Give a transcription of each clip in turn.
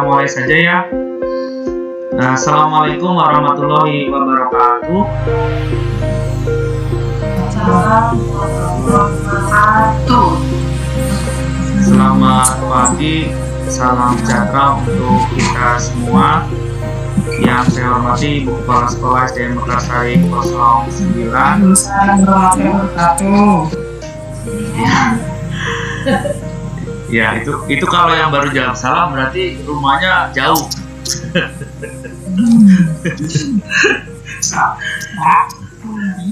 mulai saja ya. Assalamualaikum warahmatullahi wabarakatuh. Selamat pagi, salam sejahtera untuk kita semua. Yang saya hormati Ibu Kepala Sekolah SDN Mekarsari 09. Ya, itu kalau yang baru jawab salah berarti rumahnya jauh.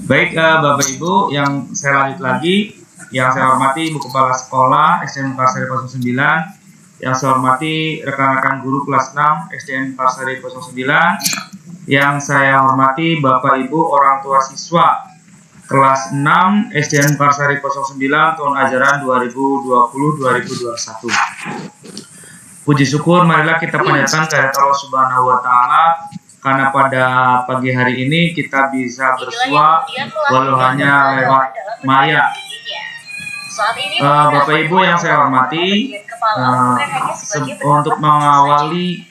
Baik, Bapak Ibu, yang saya lanjut lagi, yang saya hormati Ibu Kepala Sekolah SDN Mekarsari 09, yang saya hormati rekan-rekan guru kelas 6 SDN Mekarsari 09, yang saya hormati Bapak Ibu orang tua siswa kelas 6 SDN Mekarsari 09 tahun ajaran 2020-2021. Puji syukur marilah kita panjatkan kehadirat Allah Subhanahu wa taala karena pada pagi hari ini kita bisa bersua walau hanya lewat maya. Bapak Ibu yang saya hormati, untuk mengawali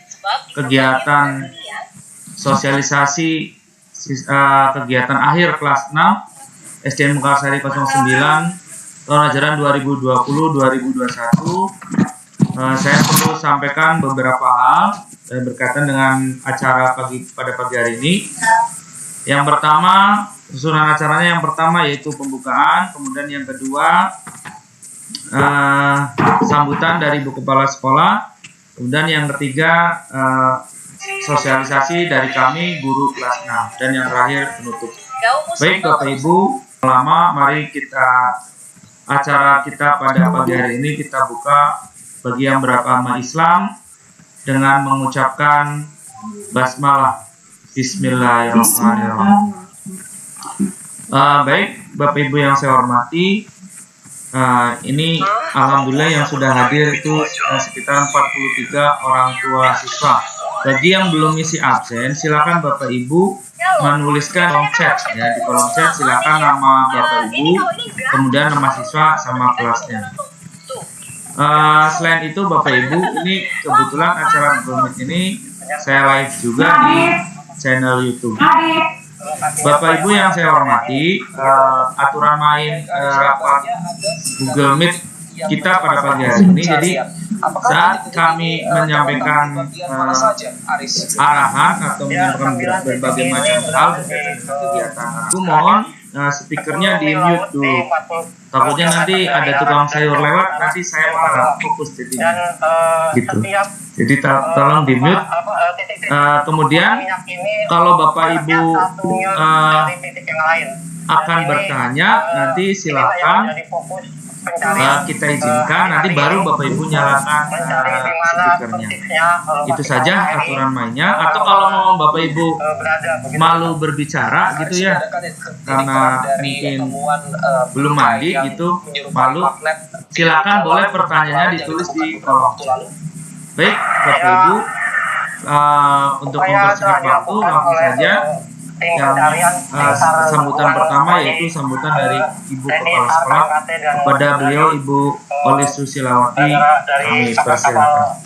kegiatan sosialisasi kegiatan akhir kelas 6 SDN Mekarsari 09 tahun ajaran 2020-2021, saya perlu sampaikan beberapa hal berkaitan dengan acara pada pagi hari ini. Yang pertama, susunan acaranya yang pertama yaitu pembukaan, kemudian yang kedua sambutan dari Ibu Kepala Sekolah, kemudian yang ketiga sosialisasi dari kami guru kelas 6, dan yang terakhir penutup. Baik Bapak Ibu, mari acara kita pada pagi hari ini kita buka bagi yang beragama Islam dengan mengucapkan basmalah. Bismillahirrahmanirrahim. Baik Bapak Ibu yang saya hormati, ini alhamdulillah yang sudah hadir itu sekitar 43 orang tua siswa. Bagi yang belum isi absen, silakan Bapak Ibu menuliskan kolom chat ya, di kolom chat silakan nama Bapak Ibu, kemudian nama siswa sama kelasnya. Selain itu Bapak Ibu, ini kebetulan acara Google Meet ini saya live juga di channel YouTube. Bapak Ibu yang saya hormati, aturan main rapat Google Meet kita pada pagi hari ini, jadi saat kami menyampaikan arahan atau menyampaikan berbagai macam hal berkaitan dengan kegiatan, aku mohon speakernya di mute dulu. Takutnya nanti ada tukang sayur lewat, nanti saya malah fokus jadinya. Gitu. Jadi tolong di mute. Kemudian kalau Bapak Ibu akan bertanya, nanti silakan kita izinkan, nanti baru Bapak Ibu nyalakan speakernya. Itu saja aturan mainnya. Atau kalau mau Bapak Ibu malu berbicara gitu ya, karena mungkin belum mandi gitu, malu, silakan boleh pertanyaannya ditulis di kolom. Baik Bapak Ibu, untuk mempersingkat waktu langsung saja. Yang sambutan pertama yaitu sambutan dari Ibu Kepala Sekolah kepada beliau Ibu Olis Susilawati, kami persilakan.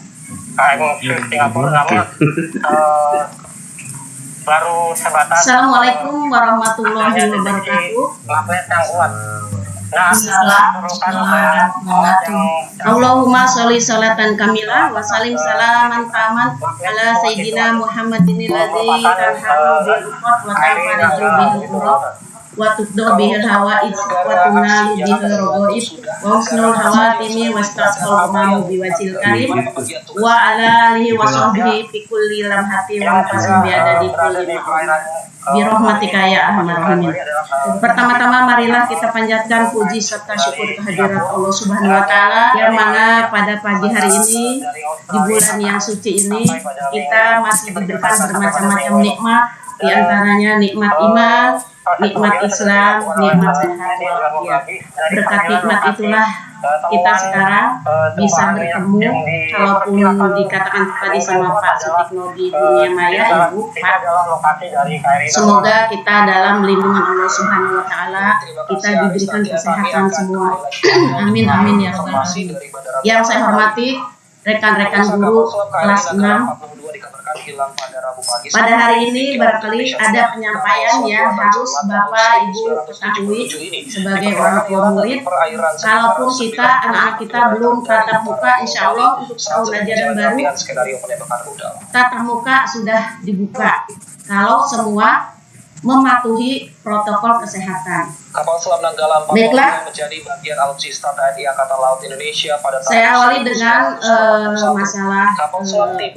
Assalamualaikum warahmatullahi wabarakatuh. Allahumma sholli sholatan kamilah wa salim salaman taman ala sayyidina Muhammadin alladzi tanhalu bil uqad wa tanfariju bil urad wa tuddo bihil hawaid wa tunalu bihil rogoib wa husnul hawatimi wa stasqal umamu biwajil karim wa ala alihi wa sahbihi fi kulli lamhati wa fasum biada di kulli birahmatika ya arhamar rahimin. Pertama-tama marilah kita panjatkan puji serta syukur kehadirat Allah Subhanahu wa taala yang mana pada pagi hari ini di bulan yang suci ini kita masih diberikan bermacam-macam nikmat, di antaranya nikmat iman, nikmat Islam, nikmat sehat walafiat. Berkat nikmat itulah kita sekarang bisa bertemu, kalaupun dikatakan tadi sama Pak Sutikno di dunia maya, Ibu, Pak. Semoga kita dalam lindungan Allah Subhanahu wa taala, kita diberikan kesehatan semua. Amin amin ya rabbal alamin. Yang saya hormati rekan-rekan guru kelas 6. Pada hari ini barangkali ada penyampaian yang harus Bapak Ibu ketahui sebagai orang tua murid. Kalaupun anak-anak kita belum tatap muka, insya Allah untuk tahun ajaran baru tatap muka sudah dibuka. Kalau semua mematuhi protokol kesehatan. Kapal selam Nanggala 4 menjadi bagian alutsista TNI Angkatan Laut Indonesia pada tahun. Saya awali dengan masalah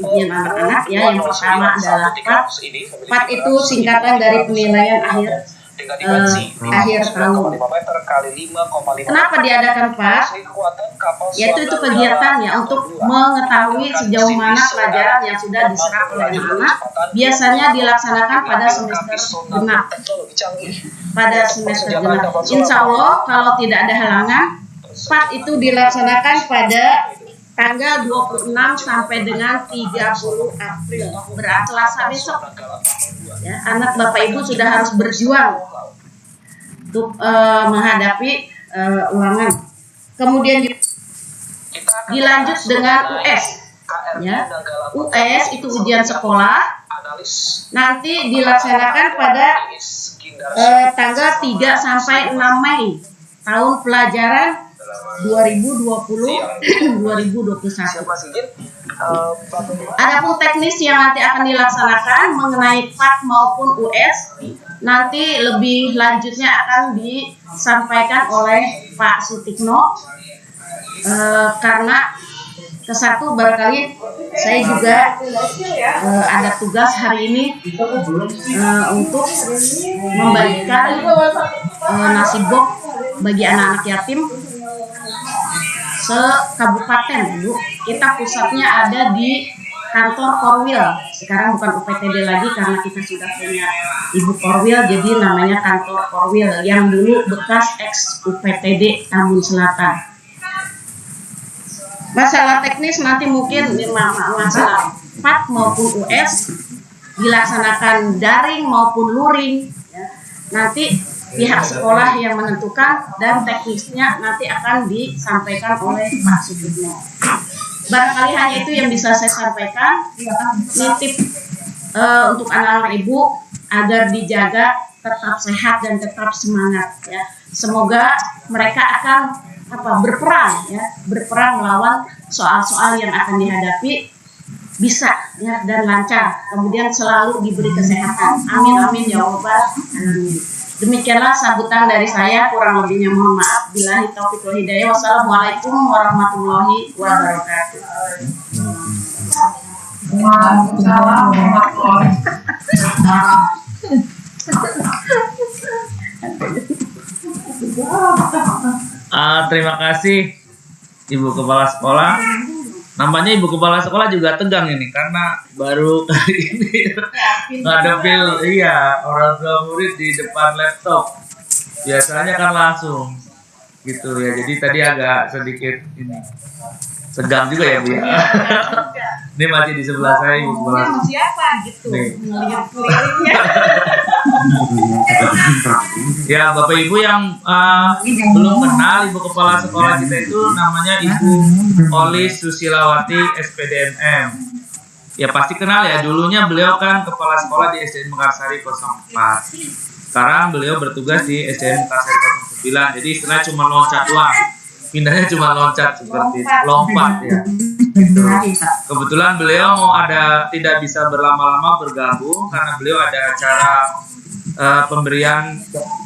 ujian anak-anak ya. Yang pertama adalah PAT. PAT itu singkatan dari penilaian akhir tahun. Kenapa diadakan PAT? Yaitu itu kegiatan ya untuk mengetahui sejauh mana pelajaran yang sudah diserap oleh anak-anak. Biasanya dilaksanakan pada semester genap. Insya Allah kalau tidak ada halangan, PAT itu dilaksanakan pada tanggal 26 sampai dengan 30 April. Berarti Selasa besok. Ya, anak Bapak Ibu sudah harus berjuang untuk menghadapi ulangan. Kemudian dilanjut dengan US. Ya, US itu ujian sekolah. Nanti dilaksanakan pada tanggal 3 sampai 6 Mei tahun pelajaran 2020-2021. Adapun teknis yang nanti akan dilaksanakan mengenai PAT maupun US nanti lebih lanjutnya akan disampaikan oleh Pak Sutikno, karena kesatu barangkali saya juga ada tugas hari ini untuk membagikan nasi box bagi anak-anak yatim se-kabupaten, Bu. Kita pusatnya ada di kantor Korwil. Sekarang bukan UPTD lagi karena kita sudah punya Ibu Korwil, jadi namanya kantor Korwil yang dulu bekas ex UPTD Tambun Selatan. Masalah teknis nanti mungkin masalah PAT maupun US dilaksanakan daring maupun luring ya. Nanti pihak sekolah yang menentukan dan teknisnya nanti akan disampaikan oleh Pak Sutikno. Barangkali hanya itu yang bisa saya sampaikan. Nitip untuk anak-anak Ibu agar dijaga tetap sehat dan tetap semangat ya. Semoga mereka akan berperang melawan soal-soal yang akan dihadapi bisa ya dan lancar, kemudian selalu diberi kesehatan. Amin amin ya rabbal alamin. Demikianlah sambutan dari saya, kurang lebihnya mohon maaf. Billahi taufiq wal hidayah. Wassalamualaikum warahmatullahi wabarakatuh. Waalaikumsalam warahmatullahi wabarakatuh. Terima kasih Ibu Kepala Sekolah. Namanya Ibu Kepala Sekolah juga tegang ini karena baru kali ini ngadepin orang tua murid di depan laptop. Biasanya kan langsung gitu ya. Jadi tadi agak sedikit ini segang juga ya Bu ya. Ini masih di sebelah saya Ibu Kepala Sekolah. Siapa gitu? Ngelirik-ngeliriknya. Ya Bapak Ibu yang belum kenal Ibu Kepala Sekolah kita itu namanya Ibu Olis Susilawati SPDMM. Ya pasti kenal ya, dulunya beliau kan Kepala Sekolah di SDN Mekarsari 04. Sekarang beliau bertugas di SDN Mekarsari 09. Jadi istilahnya cuma loncat doang. Pindahnya cuma loncat seperti lompat ya. Gitu. Kebetulan beliau tidak bisa berlama-lama bergabung karena beliau ada acara pemberian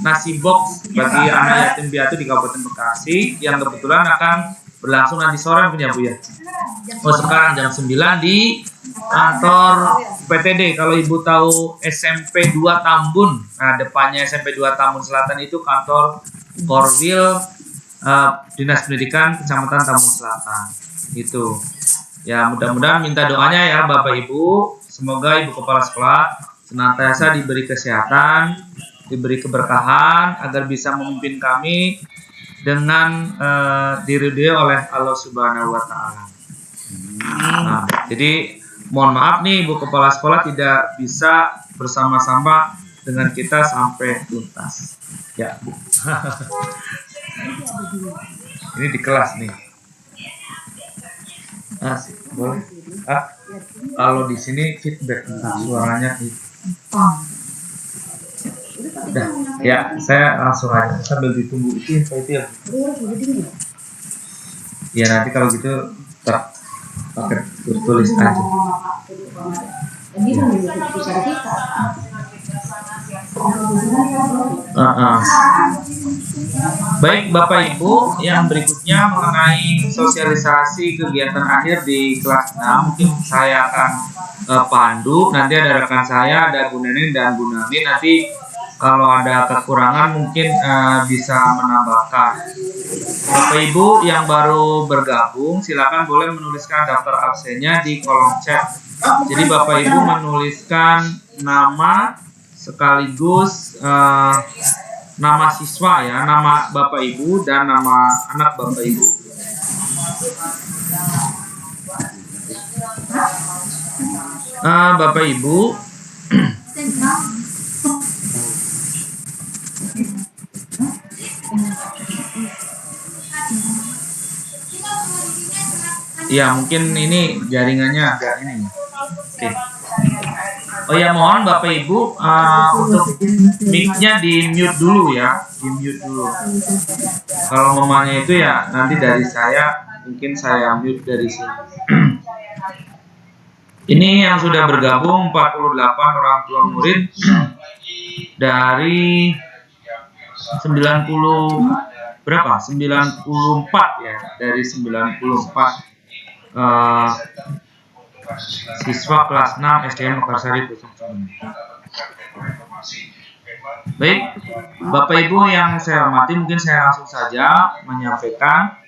nasi box bagi anak yatim piatu di Kabupaten Bekasi yang kebetulan akan berlangsung nanti sore punya Bu ya. Sekarang jam 9 di kantor PTD. Kalau Ibu tahu SMP 2 Tambun, nah depannya SMP 2 Tambun Selatan itu kantor Korwil Dinas Pendidikan Kecamatan Tambun Selatan. Itu. Ya mudah-mudahan minta doanya ya Bapak Ibu, semoga Ibu Kepala Sekolah senantiasa diberi kesehatan, diberi keberkahan agar bisa memimpin kami dengan diridhoi oleh Allah Subhanahu wa taala. Nah, jadi mohon maaf nih Ibu Kepala Sekolah tidak bisa bersama-sama dengan kita sampai tuntas. Ya, Bu. Ini di kelas nih. Boleh. Kalau di sini feedback suaranya itu. Udah, ya saya langsung aja sambil ditunggu itu info itu ya. Ya nanti kalau gitu pakai tulis aja. Baik Bapak Ibu, yang berikutnya mengenai sosialisasi kegiatan akhir di kelas 6 mungkin saya akan pandu. Nanti ada rekan saya, ada Bu Nenin dan Bu Nami. Nanti kalau ada kekurangan mungkin bisa menambahkan. Bapak Ibu yang baru bergabung silakan boleh menuliskan daftar absennya di kolom chat. Jadi Bapak Ibu menuliskan nama sekaligus nama siswa ya, nama Bapak Ibu dan nama anak Bapak Ibu. Bapak Ibu ya mungkin ini jaringannya agak ini. Oke. Oh ya, mohon Bapak Ibu untuk mic-nya di mute dulu ya, di mute dulu. Kalau mamanya itu ya nanti dari saya, mungkin saya mute dari sini. Ini yang sudah bergabung 48 orang tua murid dari 90 berapa? 94 ya, dari 94 siswa kelas 6 SDN Mekarsari Kusuma. Baik, Bapak Ibu yang saya hormati, mungkin saya langsung saja menyampaikan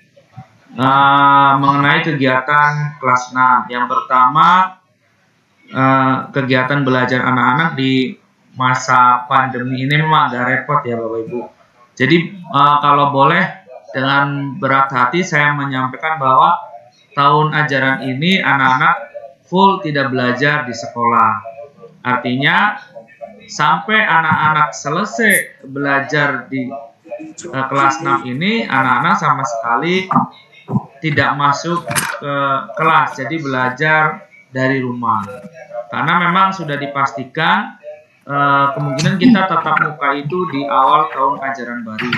mengenai kegiatan kelas 6. Yang pertama, kegiatan belajar anak-anak di masa pandemi ini memang agak repot ya Bapak Ibu. Jadi kalau boleh dengan berat hati saya menyampaikan bahwa tahun ajaran ini anak-anak full tidak belajar di sekolah. Artinya sampai anak-anak selesai belajar di kelas 6 ini, anak-anak sama sekali tidak masuk ke kelas, jadi belajar dari rumah. Karena memang sudah dipastikan kemungkinan kita tatap muka itu di awal tahun ajaran baru.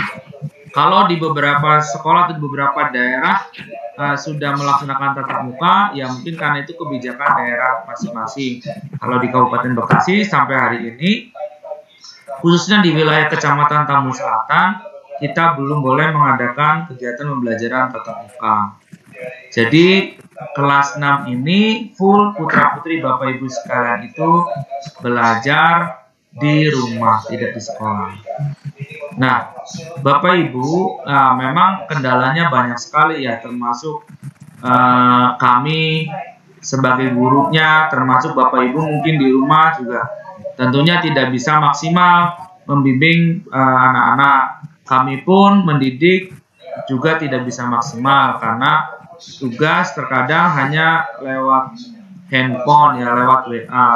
Kalau di beberapa sekolah atau di beberapa daerah sudah melaksanakan tatap muka, ya mungkin karena itu kebijakan daerah masing-masing. Kalau di Kabupaten Bekasi sampai hari ini, khususnya di wilayah Kecamatan Tambun Selatan, kita belum boleh mengadakan kegiatan pembelajaran tatap muka. Jadi kelas 6 ini full putra-putri Bapak Ibu sekalian itu belajar di rumah, tidak di sekolah. Nah, Bapak Ibu, memang kendalanya banyak sekali ya, termasuk kami sebagai gurunya, termasuk Bapak Ibu mungkin di rumah juga tentunya tidak bisa maksimal membimbing anak-anak. Kami pun mendidik juga tidak bisa maksimal karena tugas terkadang hanya lewat handphone ya, lewat WA.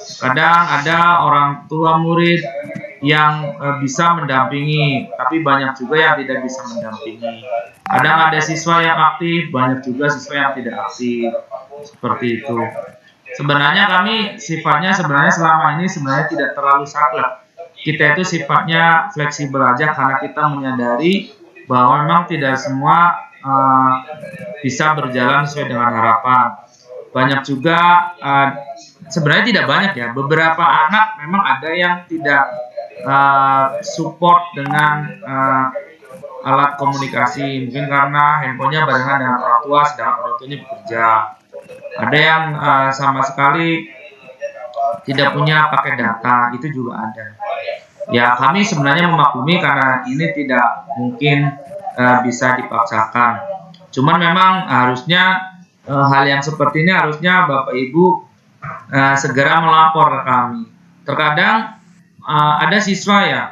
Kadang ada orang tua murid yang bisa mendampingi, tapi banyak juga yang tidak bisa mendampingi. Kadang ada siswa yang aktif, banyak juga siswa yang tidak aktif. Seperti itu. Sebenarnya kami sifatnya selama ini sebenarnya tidak terlalu saklek. Kita itu sifatnya fleksibel aja karena kita menyadari bahwa memang tidak semua bisa berjalan sesuai dengan harapan. Banyak juga sebenarnya tidak banyak ya, beberapa anak memang ada yang tidak support dengan alat komunikasi, mungkin karena handphonenya barengan dengan orang tua sedangkan orang tuanya bekerja. Ada yang sama sekali tidak punya paket data, itu juga ada. Ya kami sebenarnya memaklumi karena ini tidak mungkin bisa dipaksakan. Cuman memang harusnya hal yang seperti ini harusnya Bapak Ibu segera melapor ke kami. Terkadang ada siswa ya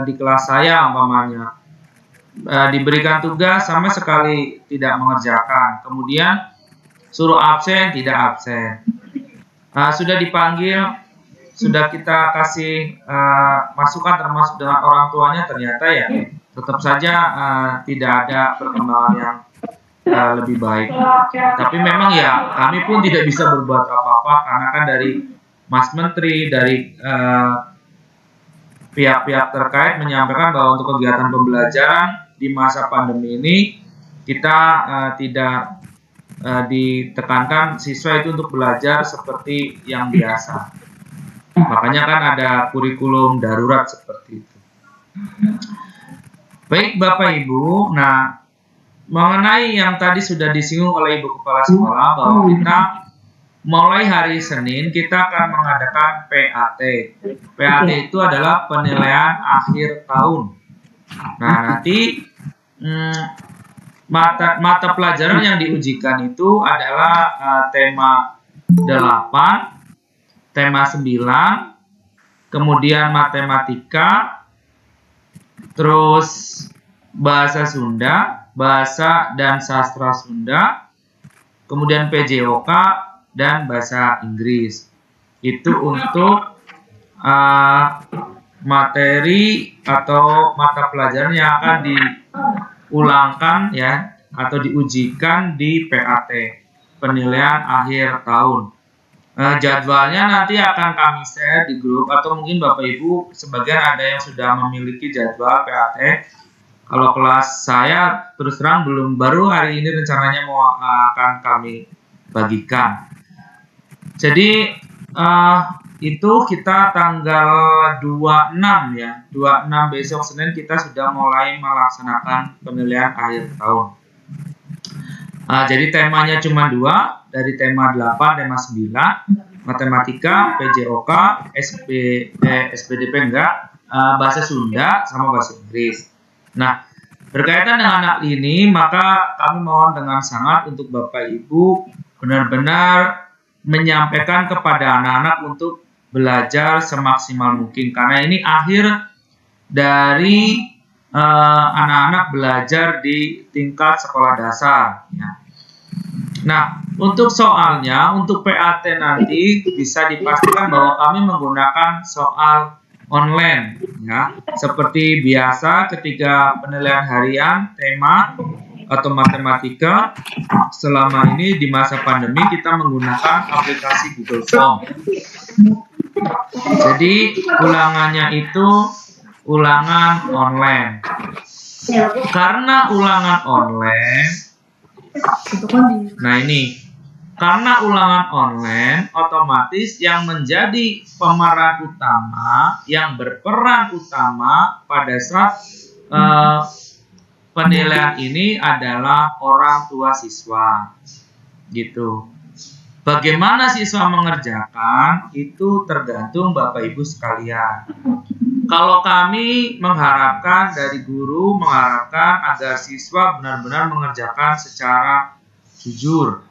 di kelas saya umpamanya diberikan tugas sama sekali tidak mengerjakan, kemudian suruh absen tidak absen. Sudah dipanggil, sudah kita kasih masukan termasuk dengan orang tuanya, ternyata ya tetap saja tidak ada perkembangan yang lebih baik. Tapi memang ya kami pun tidak bisa berbuat apa-apa karena kan dari Mas Menteri, dari pihak-pihak terkait menyampaikan bahwa untuk kegiatan pembelajaran di masa pandemi ini kita tidak ditekankan siswa itu untuk belajar seperti yang biasa. Makanya kan ada kurikulum darurat seperti itu. Baik Bapak Ibu, nah mengenai yang tadi sudah disinggung oleh Ibu Kepala Sekolah bahwa kita mulai hari Senin kita akan mengadakan PAT. PAT itu adalah penilaian akhir tahun. Nah nanti mata pelajaran yang diujikan itu adalah tema 8, tema 9, kemudian matematika, terus bahasa Sunda, bahasa dan sastra Sunda, kemudian PJOK, dan bahasa Inggris. Itu untuk materi atau mata pelajaran yang akan diulangkan ya atau diujikan di PAT, penilaian akhir tahun. Jadwalnya nanti akan kami share di grup atau mungkin Bapak Ibu sebagian ada yang sudah memiliki jadwal PAT. Kalau kelas saya terus terang baru hari ini rencananya akan kami bagikan. Jadi itu kita tanggal 26 ya, 26 besok Senin kita sudah mulai melaksanakan penilaian akhir tahun. Jadi temanya cuma 2, dari tema 8, tema 9, matematika, PJOK, SPDP enggak, bahasa Sunda sama bahasa Inggris. Nah, berkaitan dengan hal ini, maka kami mohon dengan sangat untuk Bapak Ibu benar-benar menyampaikan kepada anak-anak untuk belajar semaksimal mungkin. Karena ini akhir dari anak-anak belajar di tingkat sekolah dasar. Ya. Nah, untuk soalnya, untuk PAT nanti bisa dipastikan bahwa kami menggunakan soal online. Ya, seperti biasa ketika penilaian harian, tema, atau matematika, selama ini di masa pandemi kita menggunakan aplikasi Google Form. Jadi ulangannya itu ulangan online. Karena ulangan online, nah ini, karena ulangan online, otomatis yang menjadi pemeran utama, yang berperan utama pada saat penilaian ini adalah orang tua siswa, gitu. Bagaimana siswa mengerjakan itu tergantung Bapak Ibu sekalian. Kalau kami mengharapkan dari guru mengharapkan agar siswa benar-benar mengerjakan secara jujur.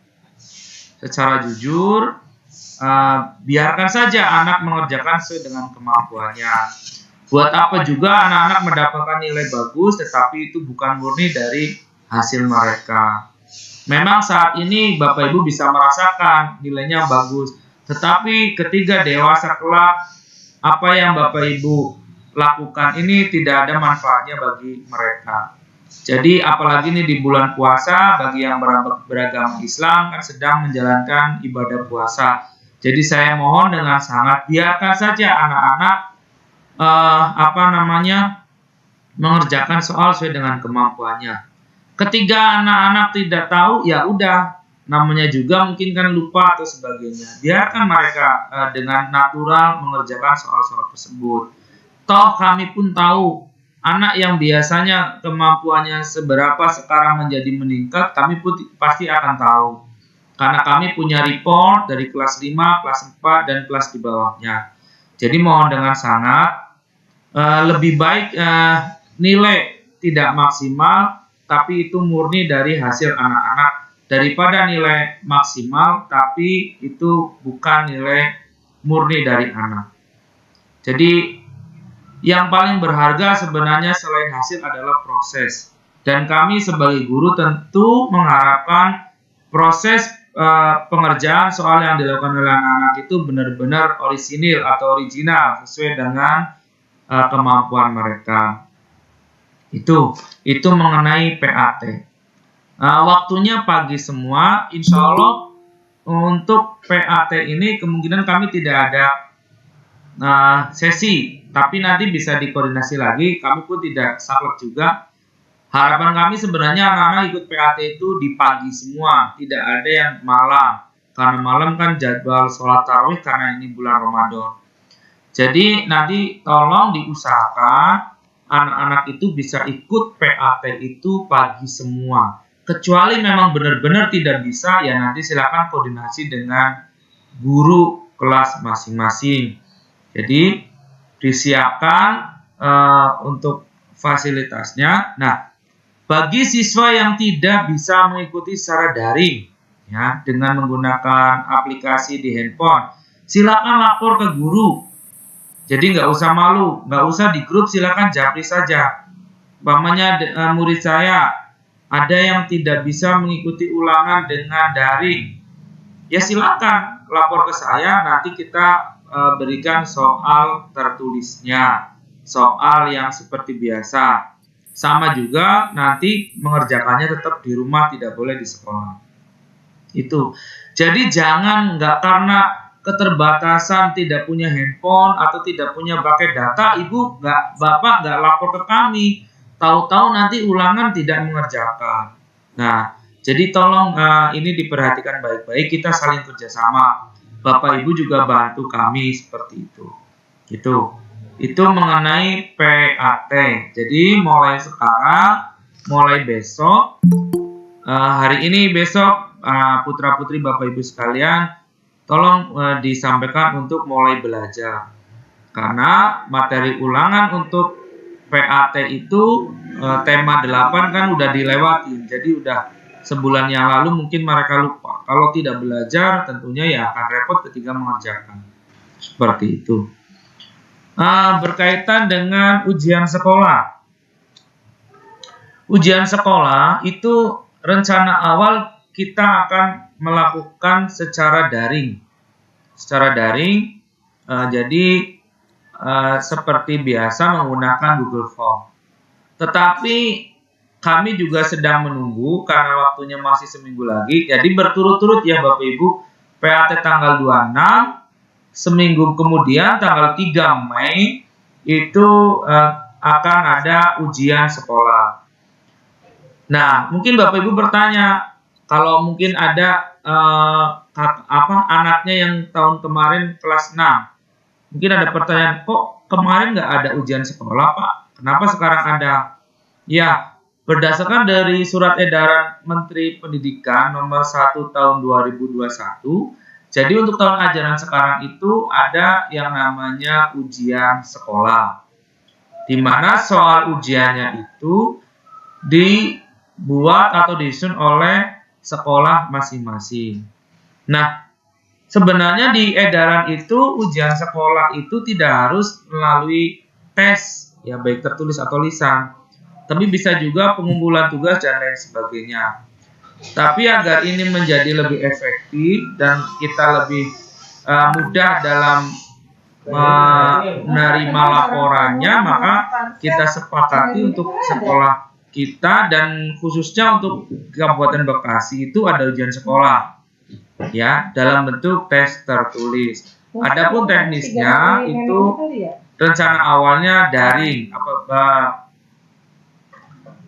Secara jujur, biarkan saja anak mengerjakan sesuai dengan kemampuannya. Buat apa juga anak-anak mendapatkan nilai bagus tetapi itu bukan murni dari hasil mereka. Memang saat ini Bapak Ibu bisa merasakan nilainya bagus, tetapi ketika dewasa kelak apa yang Bapak Ibu lakukan ini tidak ada manfaatnya bagi mereka. Jadi apalagi ini di bulan puasa, bagi yang beragama Islam kan sedang menjalankan ibadah puasa. Jadi saya mohon dengan sangat biarkan saja anak-anak mengerjakan soal sesuai dengan kemampuannya. Ketika anak-anak tidak tahu, ya udah, namanya juga mungkin kan lupa atau sebagainya. Biarkan mereka dengan natural mengerjakan soal-soal tersebut. Toh kami pun tahu anak yang biasanya kemampuannya seberapa sekarang menjadi meningkat, kami pun pasti akan tahu. Karena kami punya report dari kelas 5, kelas 4, dan kelas di bawahnya. Jadi mohon dengan sangat, lebih baik nilai tidak maksimal, tapi itu murni dari hasil anak-anak, daripada nilai maksimal, tapi itu bukan nilai murni dari anak. Jadi yang paling berharga sebenarnya selain hasil adalah proses. Dan kami sebagai guru tentu mengharapkan proses pengerjaan soal yang dilakukan oleh anak-anak itu benar-benar original sesuai dengan kemampuan mereka. Itu mengenai PAT. Waktunya pagi semua. Insya Allah untuk PAT ini kemungkinan kami tidak ada sesi, tapi nanti bisa dikoordinasi lagi. Kami pun tidak saklek juga. Harapan kami sebenarnya anak-anak ikut PAT itu di pagi semua, tidak ada yang malam. Karena malam kan jadwal sholat tarawih karena ini bulan Ramadan. Jadi nanti tolong diusahakan anak-anak itu bisa ikut PAT itu pagi semua. Kecuali memang benar-benar tidak bisa, ya nanti silakan koordinasi dengan guru kelas masing-masing. Jadi disiapkan untuk fasilitasnya. Nah, bagi siswa yang tidak bisa mengikuti secara daring, ya, dengan menggunakan aplikasi di handphone, silakan lapor ke guru. Jadi nggak usah malu, nggak usah di grup, silakan japri saja. Umpamanya murid saya ada yang tidak bisa mengikuti ulangan dengan daring, ya silakan lapor ke saya, nanti kita berikan soal tertulisnya, soal yang seperti biasa. Sama juga nanti mengerjakannya tetap di rumah, tidak boleh di sekolah. Itu. Jadi jangan nggak karena keterbatasan tidak punya handphone atau tidak punya paket data, bapak nggak lapor ke kami. Tahu-tahu nanti ulangan tidak mengerjakan. Nah, jadi tolong ini diperhatikan baik-baik, kita saling kerjasama. Bapak Ibu juga bantu kami seperti itu. Gitu. Itu mengenai PAT. Jadi mulai sekarang, mulai besok, hari ini besok, putra-putri Bapak Ibu sekalian, tolong disampaikan untuk mulai belajar. Karena materi ulangan untuk PAT itu tema 8 kan udah dilewati. Jadi udah sebulan yang lalu mungkin mereka lupa. Kalau tidak belajar tentunya ya akan repot ketika mengerjakan. Seperti itu. Berkaitan dengan ujian sekolah. Ujian sekolah itu rencana awal kita akan melakukan secara daring. Secara daring, jadi seperti biasa menggunakan Google Form. Tetapi kami juga sedang menunggu karena waktunya masih seminggu lagi. Jadi berturut-turut ya Bapak Ibu, PAT tanggal 26, seminggu kemudian tanggal 3 Mei itu akan ada ujian sekolah. Nah, mungkin Bapak Ibu bertanya, kalau mungkin ada anaknya yang tahun kemarin kelas 6, mungkin ada pertanyaan, kok kemarin nggak ada ujian sekolah Pak? Kenapa sekarang ada? Ya, berdasarkan dari surat edaran Menteri Pendidikan nomor 1 tahun 2021, jadi untuk tahun ajaran sekarang itu ada yang namanya ujian sekolah, di mana soal ujiannya itu dibuat atau disusun oleh sekolah masing-masing. Nah, sebenarnya di edaran itu ujian sekolah itu tidak harus melalui tes, ya baik tertulis atau lisan, tapi bisa juga pengumpulan tugas dan lain sebagainya. Tapi agar ini menjadi lebih efektif dan kita lebih mudah dalam menerima laporannya, maka kita sepakati untuk sekolah kita dan khususnya untuk Kabupaten Bekasi itu ada ujian sekolah, ya, dalam bentuk tes tertulis. Adapun teknisnya itu rencana awalnya daring.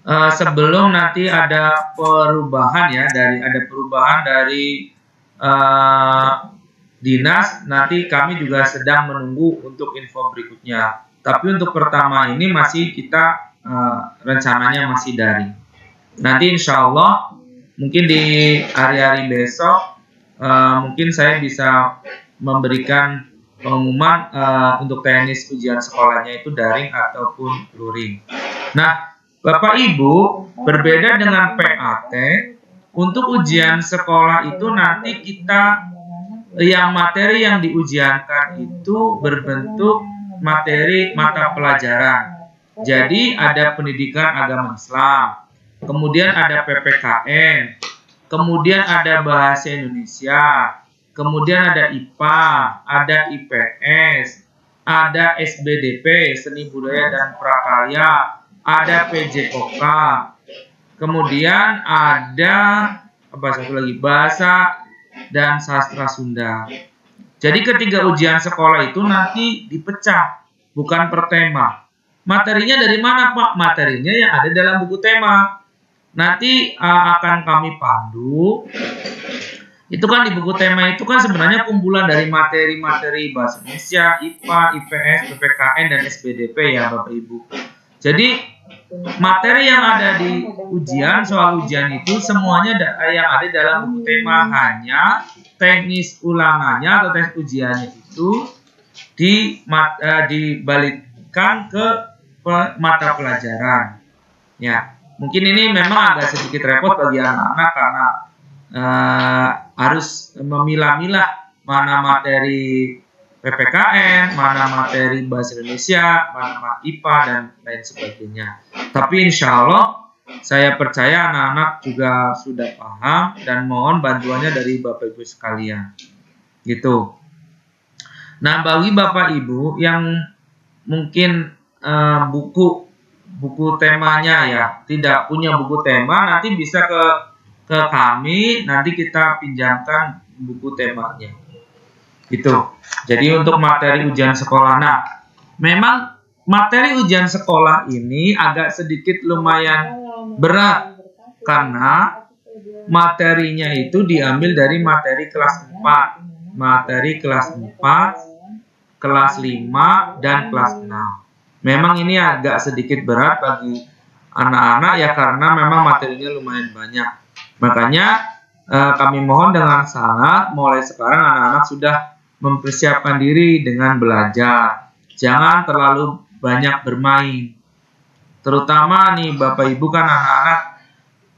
Sebelum nanti ada perubahan ya, dari dinas, nanti kami juga sedang menunggu untuk info berikutnya. Tapi untuk pertama ini masih kita rencananya masih daring. Nanti insya Allah mungkin di hari-hari besok mungkin saya bisa memberikan pengumuman untuk teknis ujian sekolahnya itu daring ataupun luring. Nah, Bapak Ibu, berbeda dengan PAT, untuk ujian sekolah itu nanti kita materi yang diujiankan itu berbentuk materi mata pelajaran. Jadi ada pendidikan agama Islam, kemudian ada PPKN, kemudian ada bahasa Indonesia, kemudian ada IPA, ada IPS, ada SBDP, seni budaya dan prakarya, ada PJOK, kemudian ada apa satu lagi, bahasa dan sastra Sunda. Jadi ketiga ujian sekolah itu nanti dipecah, bukan per tema. Materinya dari mana, Pak? Materinya yang ada dalam buku tema. Nanti akan kami pandu. Itu kan di buku tema itu kan sebenarnya kumpulan dari materi-materi bahasa Indonesia, IPA, IPS, PPKN, dan SPDP ya Bapak Ibu. Jadi materi yang ada di ujian, soal ujian itu semuanya yang ada dalam buku tema, hanya teknis ulangannya atau tes ujiannya itu dibalikkan ke mata pelajaran. Ya, mungkin ini memang agak sedikit repot bagi anak-anak karena harus memilah-milah mana materi PPKN, mana materi bahasa Indonesia, mana IPA, dan lain sebagainya. Tapi insya Allah saya percaya anak-anak juga sudah paham dan mohon bantuannya dari Bapak Ibu sekalian. Gitu. Nah, bagi Bapak Ibu yang mungkin buku temanya ya tidak punya buku tema, nanti bisa ke kami, nanti kita pinjamkan buku temanya. Gitu. Jadi untuk materi ujian sekolah. Nah, memang materi ujian sekolah ini agak sedikit lumayan berat karena materinya itu diambil dari materi kelas 4, materi kelas 4, kelas 5, dan kelas 6. Memang ini agak sedikit berat bagi anak-anak ya karena memang materinya lumayan banyak. Makanya kami mohon dengan sangat mulai sekarang anak-anak sudah mempersiapkan diri dengan belajar. Jangan terlalu banyak bermain. Terutama nih Bapak Ibu kan anak-anak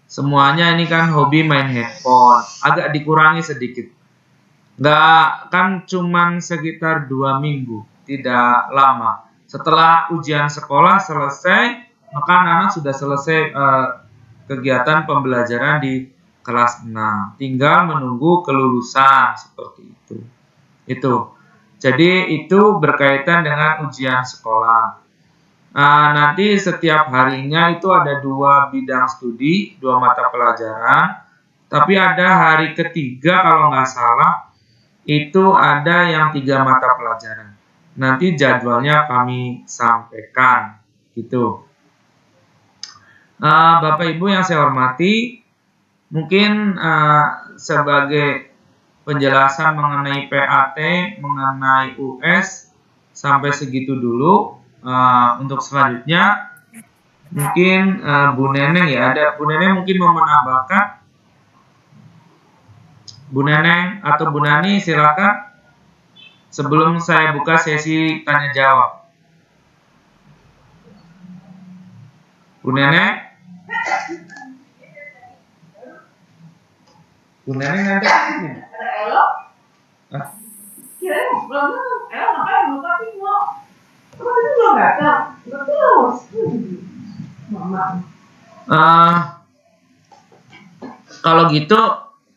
semuanya ini kan hobi main handphone. Agak dikurangi sedikit. Nggak kan cuman sekitar 2 minggu. Tidak lama. Setelah ujian sekolah selesai, maka anak-anak sudah selesai kegiatan pembelajaran di kelas 6. Tinggal menunggu kelulusan seperti itu. Jadi itu berkaitan dengan ujian sekolah. Nanti setiap harinya itu ada 2 bidang studi, 2 mata pelajaran. Tapi ada hari ketiga kalau nggak salah itu ada yang 3 mata pelajaran. Nanti jadwalnya kami sampaikan gitu. Bapak Ibu yang saya hormati, mungkin sebagai penjelasan mengenai PAT, mengenai US sampai segitu dulu. Untuk selanjutnya mungkin Bu Neneng ya, ada Bu Neneng mungkin mau menambahkan. Bu Neneng atau Bu Nani silakan sebelum saya buka sesi tanya jawab. Bu Neneng? Bu Neneng ada? Kirain belum ngapain lu tapi mau. Kamu itu belum datang. Terus. Mama. Kalau gitu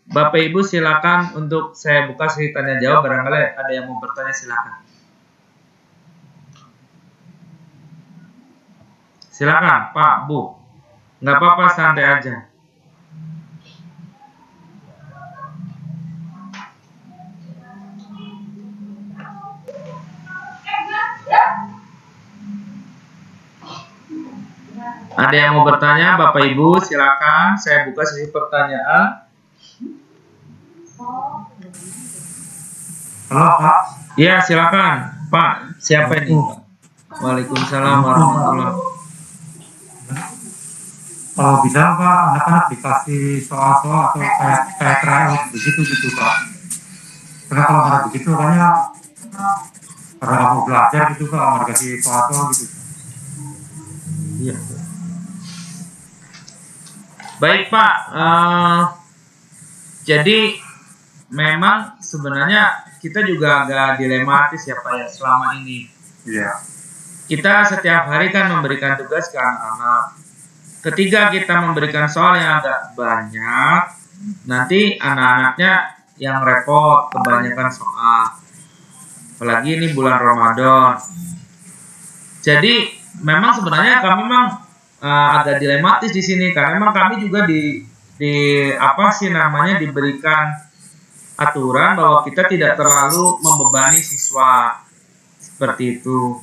Bapak Ibu silakan untuk saya buka sesi tanya jawab, barangkali ada yang mau bertanya silakan. Silakan Pak, Bu. Nggak apa-apa, santai aja. Ada yang mau bertanya, Bapak Ibu, silakan. Saya buka sesi pertanyaan. Halo Pak. Ya, silakan Pak. Siapa ini? Waalaikumsalam warahmatullahi wabarakatuh. Kalau bisa Pak, anak-anak dikasih soal-soal atau kayak trial begitu gitu Pak. Karena kalau nggak begitu kayaknya karena nggak mau belajar gitu Pak, mau dikasih soal-soal gitu. Iya. Baik Pak, jadi memang sebenarnya kita juga agak dilematis ya Pak ya selama ini. Iya. Kita setiap hari kan memberikan tugas ke anak-anak. Ketika kita memberikan soal yang agak banyak, nanti anak-anaknya yang repot kebanyakan soal. Apalagi ini bulan Ramadan. Jadi memang sebenarnya kami memang agak dilematis di sini karena memang kami juga diberikan aturan bahwa kita tidak terlalu membebani siswa seperti itu.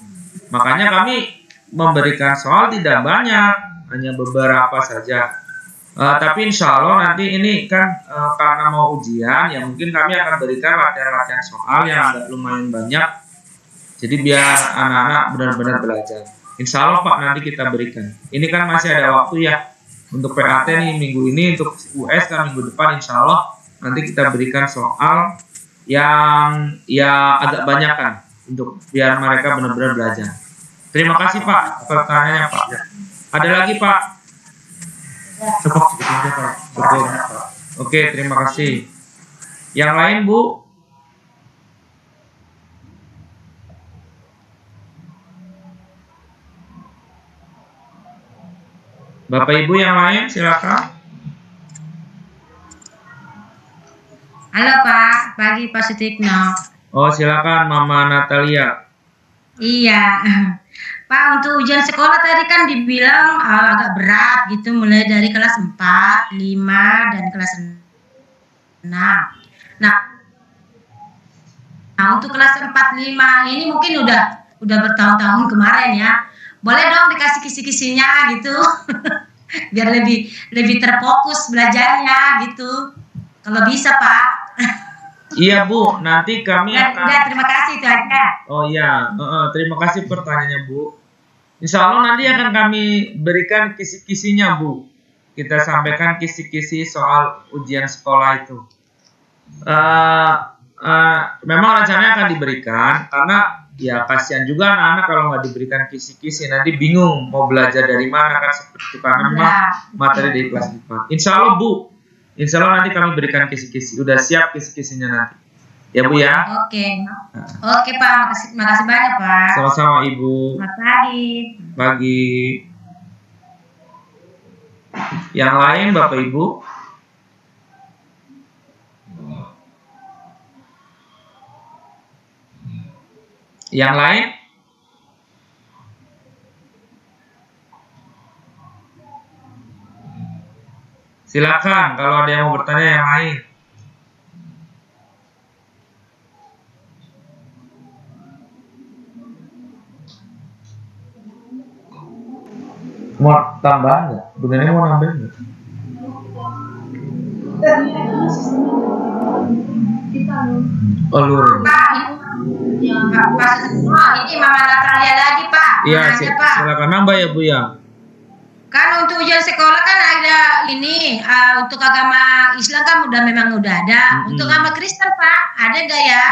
Makanya kami memberikan soal tidak banyak, hanya beberapa saja. Tapi insya Allah nanti ini kan karena mau ujian, ya mungkin kami akan berikan latihan-latihan soal yang agak lumayan banyak. Jadi biar anak-anak benar-benar belajar. Insya Allah Pak nanti kita berikan. Ini kan masih ada waktu ya untuk PAT nih minggu ini, untuk US kan minggu depan insya Allah nanti kita berikan soal yang ya agak banyak kan untuk biar mereka benar-benar belajar. Terima kasih Pak pertanyaannya Pak. Ada lagi Pak? Cukup segitu aja Pak. Cukup. Oke, terima kasih. Yang lain Bu? Bapak Ibu yang lain silakan. Halo Pak, pagi Pak Sutikno. Oh silakan Mama Natalia. Iya, Pak untuk ujian sekolah tadi kan dibilang agak berat gitu, mulai dari kelas 4, 5, dan kelas 6. Nah untuk kelas 4, 5 ini mungkin udah bertahun-tahun kemarin ya. Boleh dong dikasih kisi-kisinya gitu, biar lebih terfokus belajarnya gitu. Kalau bisa Pak. Iya Bu, nanti kami akan. Udah, terima kasih itu aja. Oh iya, terima kasih pertanyaannya Bu. Insya Allah nanti akan kami berikan kisi-kisinya Bu. Kita sampaikan kisi-kisi soal ujian sekolah itu. Memang rencananya akan diberikan karena ya kasihan juga anak-anak kalau nggak diberikan kisi-kisi nanti bingung mau belajar dari mana kan seperti itu karena memang materi dari kelas 4. Insya Allah Bu. Insya Allah nanti kami berikan kisi-kisi. Udah siap kisi-kisinya nanti. Ya Bu ya. Oke. Oke Pak, makasih banyak Pak. Sama-sama Ibu. Selamat pagi. Pagi. Yang lain Bapak Ibu. Yang lain? Silakan kalau ada yang mau bertanya yang lain. Mau tambah nggak? Sebenarnya mau nambah nggak? Oh luring. Pak, ini Mama Natalia lagi Pak. Iya, Pak. silakan nambah ya Bu ya. Kan untuk ujian sekolah kan ada ini untuk agama Islam kan memang udah ada. Untuk agama Kristen Pak, ada nggak ya?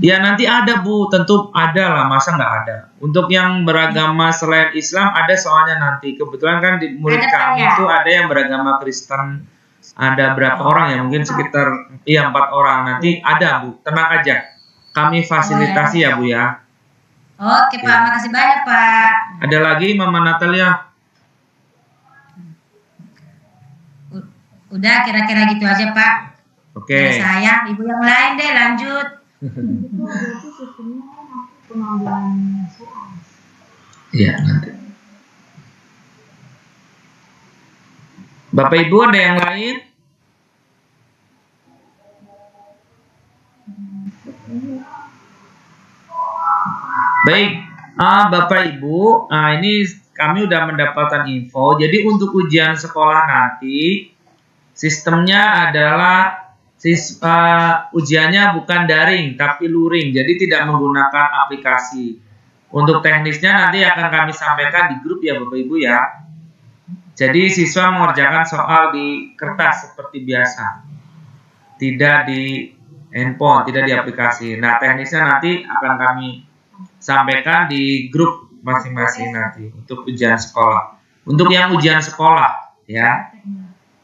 Ya nanti ada Bu, tentu ada lah, masa nggak ada. Untuk yang beragama selain Islam ada soalnya nanti. Kebetulan kan di murid kami itu ada yang beragama Kristen. Ada berapa orang ya? Mungkin sekitar 4 orang. Nanti ada Bu, tenang aja. Kami fasilitasi ya Bu ya. Oke Pak, makasih banyak Pak. Ada lagi Mama Natalia? Udah kira-kira gitu aja Pak. Oke. Saya, Ibu yang lain deh lanjut. Iya nanti. Bapak Ibu ada yang lain? Baik, Bapak Ibu, ini kami udah mendapatkan info. Jadi untuk ujian sekolah nanti sistemnya adalah ujiannya bukan daring tapi luring, jadi tidak menggunakan aplikasi. Untuk teknisnya nanti akan kami sampaikan di grup ya Bapak Ibu ya. Jadi siswa mengerjakan soal di kertas seperti biasa, tidak di handphone, tidak di aplikasi. Nah teknisnya nanti akan kami sampaikan di grup masing-masing nanti untuk ujian sekolah. Untuk yang ujian sekolah ya.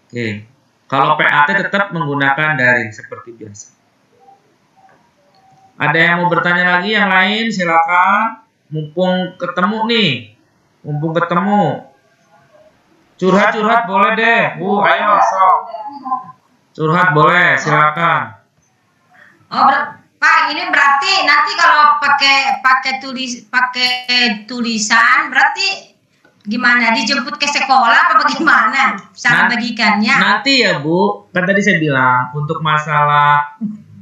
Oke. Kalau PAT tetap menggunakan daring seperti biasa. Ada yang mau bertanya lagi yang lain silakan. Mumpung ketemu nih. Mumpung ketemu. Curhat-curhat boleh deh. Bu, ayo sok. Curhat boleh, silakan. Oh, Pak, ini berarti nanti kalau pakai tulisan berarti Gimana? Dijemput ke sekolah apa bagaimana? Cara Nah, bagikannya? nanti ya Bu, kan tadi saya bilang untuk masalah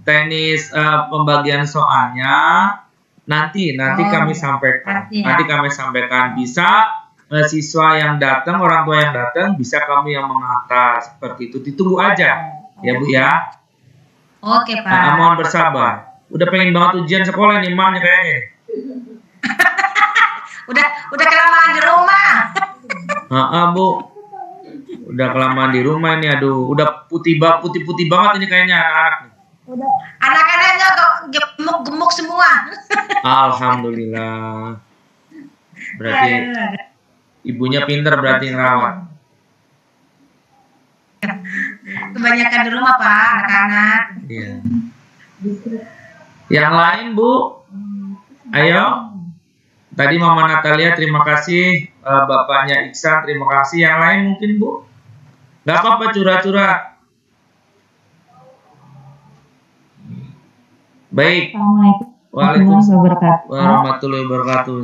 teknis pembagian soalnya nanti kami sampaikan. nanti ya. Nanti kami sampaikan bisa siswa yang datang, orang tua yang datang bisa kami yang mengantar seperti itu. Ditunggu aja ya Bu ya. Oke, Pak. Mohon bersabar. Udah pengen banget ujian sekolah nih emaknya kayaknya. Udah kelamaan di rumah. Bu. Udah kelamaan di rumah ini, aduh, udah putih banget ini kayaknya anak-anak nih. Anak-anaknya kok gemuk-gemuk semua. Alhamdulillah. Berarti ibunya pinter berarti ngerawat. Kebanyakan di rumah, Pak, anak-anak. Iya. Yang lain, Bu? Ayo. Tadi Mama Natalia terima kasih, Bapaknya Iksan terima kasih. Yang lain mungkin, Bu? Gak apa-apa curhat-curhat. Baik. Assalamualaikum Waalaikumsalam warahmatullahi wabarakatuh.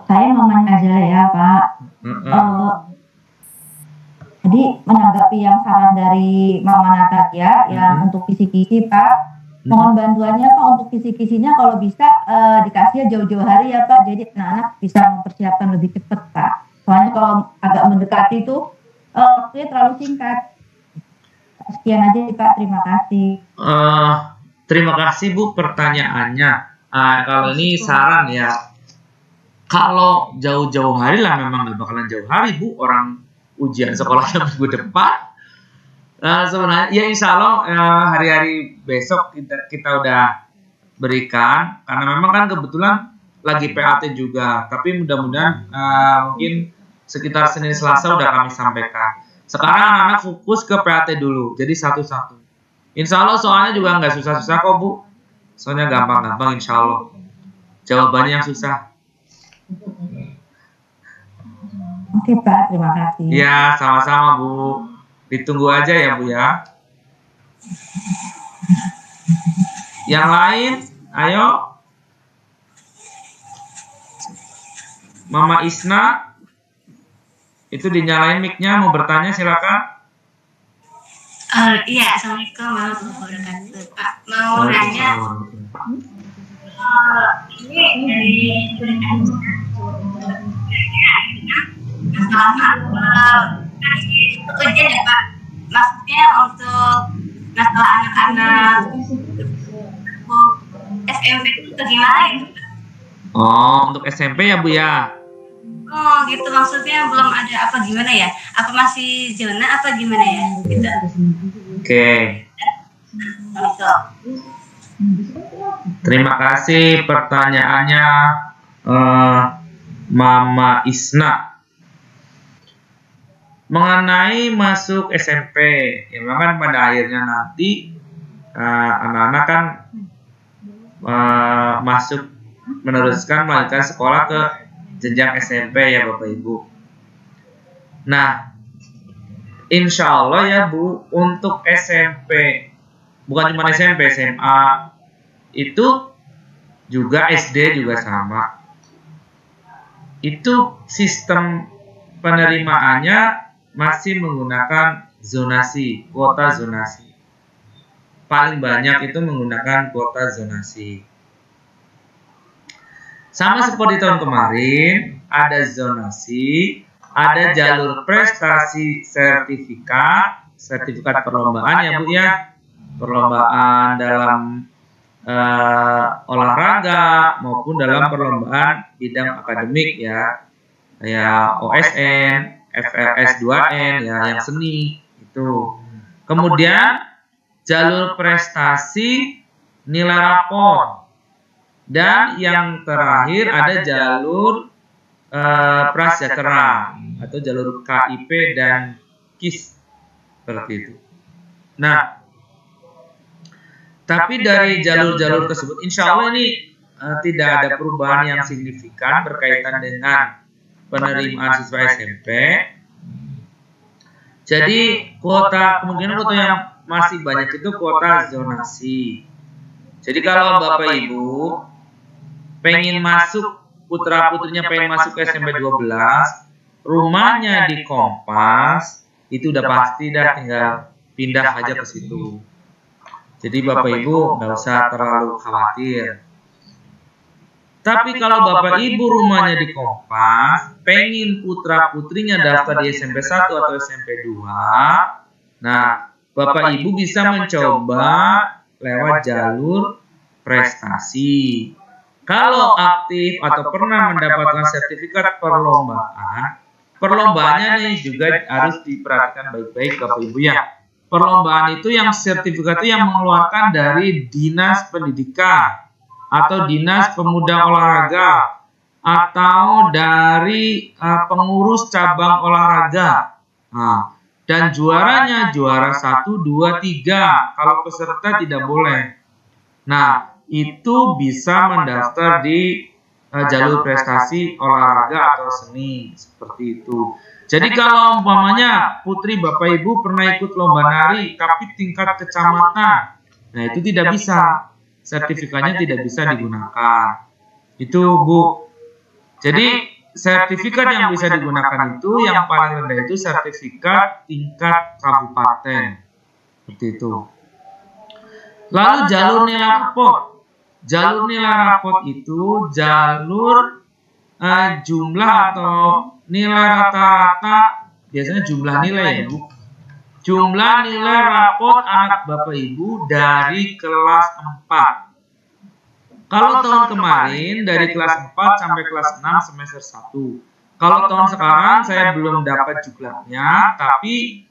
Saya mamanya aja ya Pak. Jadi menanggapi yang saran dari Mama Natalia yang untuk kisi-kisi Pak, mohon bantuannya Pak untuk kisi-kisinya kalau bisa dikasih jauh-jauh hari ya Pak. Jadi anak-anak bisa mempersiapkan lebih cepat Pak. Soalnya kalau agak mendekati itu waktunya terlalu singkat. Sekian aja Pak, terima kasih. Terima kasih Bu pertanyaannya. Kalau ini saran ya, kalau jauh-jauh hari lah memang gak bakalan jauh hari Bu, orang ujian sekolahnya minggu depan. Sebenarnya ya insya Allah hari-hari besok kita udah berikan, karena memang kan kebetulan lagi PAT juga, tapi mudah-mudahan mungkin sekitar Senin Selasa udah kami sampaikan. Sekarang anak-anak fokus ke PAT dulu, jadi satu-satu. Insya Allah soalnya juga nggak susah-susah kok Bu. Soalnya gampang-gampang insya Allah. Jawabannya yang susah. Oke Pak, terima kasih. Ya, sama-sama Bu. Ditunggu aja ya Bu ya. Yang lain, ayo. Mama Isna. Itu dinyalain mic-nya, mau bertanya silakan. Iya, assalamualaikum warahmatullahi wabarakatuh. Pak, mau nanya, ini masalah ujian ya Pak. Maksudnya untuk masalah anak-anak SMP itu gimana ya? Oh, untuk SMP ya Bu ya. Oh gitu, maksudnya belum ada apa gimana ya? Apa masih zona apa gimana ya? Gitu. Oke. Gitu. Terima kasih pertanyaannya Mama Isna. Mengenai masuk SMP, ya memang kan pada akhirnya nanti anak-anak kan masuk meneruskan melanjutkan sekolah ke jenjang SMP ya Bapak Ibu. Nah, insya Allah ya Bu, untuk SMP, bukan cuma SMP, SMA, itu juga SD juga sama. Itu sistem penerimaannya masih menggunakan zonasi, kuota zonasi. Paling banyak itu menggunakan kuota zonasi. Sama seperti tahun kemarin, ada zonasi, ada jalur prestasi sertifikat perlombaan ya Bu ya, perlombaan dalam olahraga maupun dalam perlombaan bidang akademik ya, kayak OSN, FLS 2N ya, yang seni itu. Kemudian jalur prestasi nilai rapor. Dan yang terakhir ada jalur prasejahtera atau jalur KIP dan KIS seperti itu. Nah, tapi dari jalur-jalur tersebut, insya Allah ini tidak ada perubahan yang signifikan berkaitan dengan penerimaan siswa SMP. Jadi kemungkinan kuota yang masih banyak itu kuota zonasi. Jadi kalau Bapak Ibu pengen masuk putra-putrinya pengen masuk ke SMP 12, rumahnya di Kompas, itu udah pasti dah tinggal pindah aja ke situ. Jadi Bapak Ibu nggak usah terlalu khawatir. Tapi kalau Bapak Ibu rumahnya di Kompas, pengen putra-putrinya daftar di SMP 1 atau SMP 2, nah Bapak Ibu bisa mencoba lewat jalur prestasi. Kalau aktif atau pernah mendapatkan sertifikat perlombaan, perlombaannya nih juga harus diperhatikan baik-baik Bapak Ibu ya. Perlombaan itu yang sertifikat itu yang mengeluarkan dari Dinas Pendidikan atau Dinas Pemuda Olahraga atau dari pengurus cabang olahraga. Nah, dan juaranya juara 1, 2, 3. Kalau peserta tidak boleh. Nah, itu bisa mendaftar di jalur prestasi olahraga atau seni seperti itu. Jadi kalau umpamanya putri Bapak Ibu pernah ikut lomba nari tapi tingkat kecamatan, nah itu tidak bisa. Sertifikatnya tidak bisa digunakan. Itu Bu. Jadi sertifikat yang bisa digunakan itu yang paling rendah itu sertifikat tingkat kabupaten. Seperti itu. Lalu jalur nilai rapot. Jalur nilai rapot itu jalur jumlah atau nilai rata-rata, biasanya jumlah nilai ya Bu. Jumlah nilai rapot anak Bapak Ibu dari kelas 4. Kalau tahun kemarin dari kelas 4 sampai kelas 6 semester 1. Kalau tahun sekarang saya belum dapat jumlahnya, tapi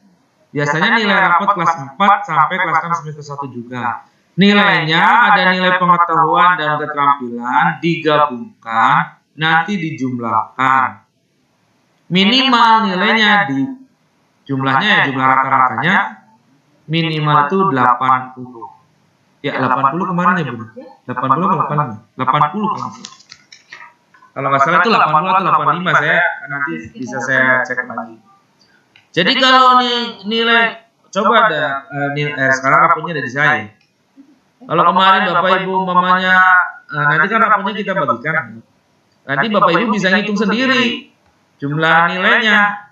biasanya nilai rapot kelas 4 sampai kelas 6 semester 1 juga. Nilainya ada nilai pengetahuan dan keterampilan digabungkan, nanti dijumlahkan. Minimal nilainya di jumlahnya ya jumlah rata-ratanya minimal itu 80. Ya 80 kemarin ya Bu. 80 atau 85? 80 kalau nggak salah itu 80 atau 85, saya nanti bisa saya cek lagi. Jadi kalau nilai coba ada sekarang rapotnya ada di saya. Kalau kemarin Bapak Ibu mamanya nanti kan rapotnya kita bagikan. Nanti Bapak Ibu bisa ngitung sendiri jumlah nilainya.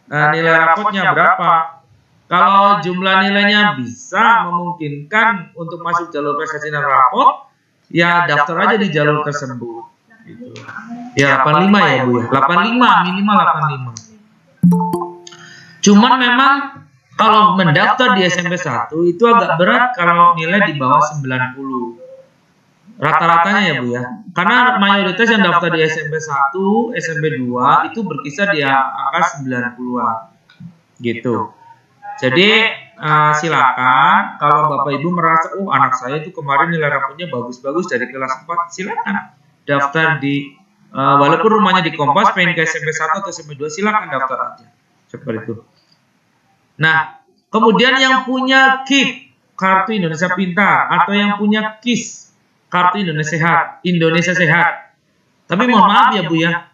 Nilai rapotnya berapa? Kalau jumlah nilainya bisa memungkinkan untuk masuk jalur prestasi dan rapot, ya daftar aja di jalur tersebut. Gitu. Ya 85 ya Bu ya, 85 minimal 85. Cuman memang kalau mendaftar di SMP 1 itu agak berat kalau nilai di bawah 90. Rata-ratanya ya Bu ya. Karena mayoritas yang daftar di SMP 1, SMP 2 itu berkisar di angka 90-an. Gitu. Jadi silakan kalau Bapak Ibu merasa anak saya itu kemarin nilai rapotnya bagus-bagus dari kelas 4, silakan daftar di walaupun rumahnya di Kompas pengen ke SMP 1 atau SMP 2 silakan daftar aja. Seperti itu. Nah, kemudian yang punya KIP, Kartu Indonesia Pintar, atau yang punya KIS, Kartu Indonesia Sehat. Tapi mohon maaf ya Bu ya,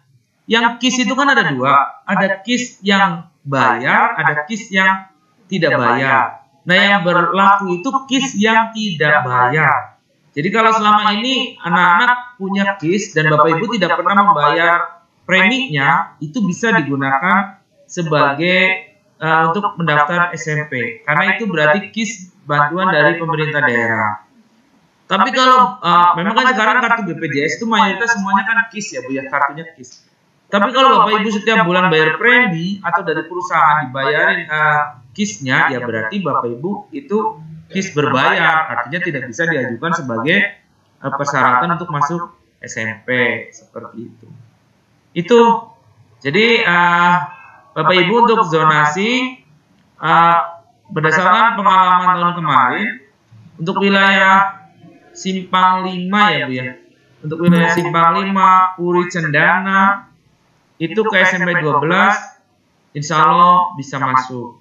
yang KIS itu kan ada dua, ada KIS yang bayar, ada KIS yang tidak bayar. Nah yang berlaku itu KIS yang tidak bayar. Jadi kalau selama ini anak-anak punya KIS dan Bapak Ibu tidak pernah membayar preminya, itu bisa digunakan sebagai untuk mendaftar SMP, karena itu berarti KIS bantuan dari pemerintah daerah. Tapi kalau memang kan sekarang kartu BPJS itu mayoritas semuanya kan KIS ya Bu ya, kartunya KIS. Tapi kalau Bapak Ibu setiap bulan bayar premi atau dari perusahaan dibayarin KIS-nya, ya berarti Bapak Ibu itu KIS berbayar, artinya tidak bisa diajukan sebagai persyaratan untuk masuk SMP seperti itu. Itu jadi Bapak Ibu untuk zonasi berdasarkan pengalaman tahun kemarin untuk wilayah Simpang 5 ya Bu ya. Untuk wilayah Simpang 5, Puri Cendana itu ke SMP 12 insya Allah bisa masuk.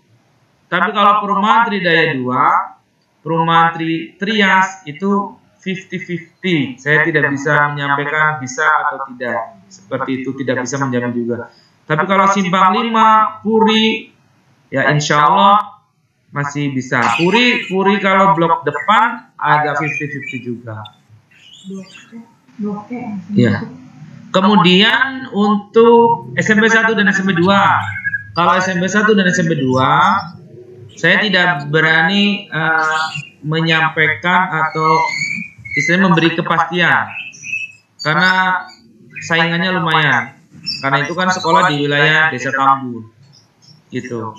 Tapi kalau perumahan Tridaya 2, perumahan Trias itu 50-50. Saya tidak bisa menyampaikan bisa atau tidak. Seperti itu, tidak bisa menjamin juga. Tapi kalau Simpang 5, Puri ya insya Allah masih bisa. Puri kalau blok depan agak 50-50 juga. Ya. Kemudian untuk SMP 1 dan SMP 2. Kalau SMP 1 dan SMP 2, saya tidak berani menyampaikan atau istilahnya memberi kepastian. Karena saingannya lumayan. Karena itu kan sekolah di wilayah Desa Tambun. Gitu.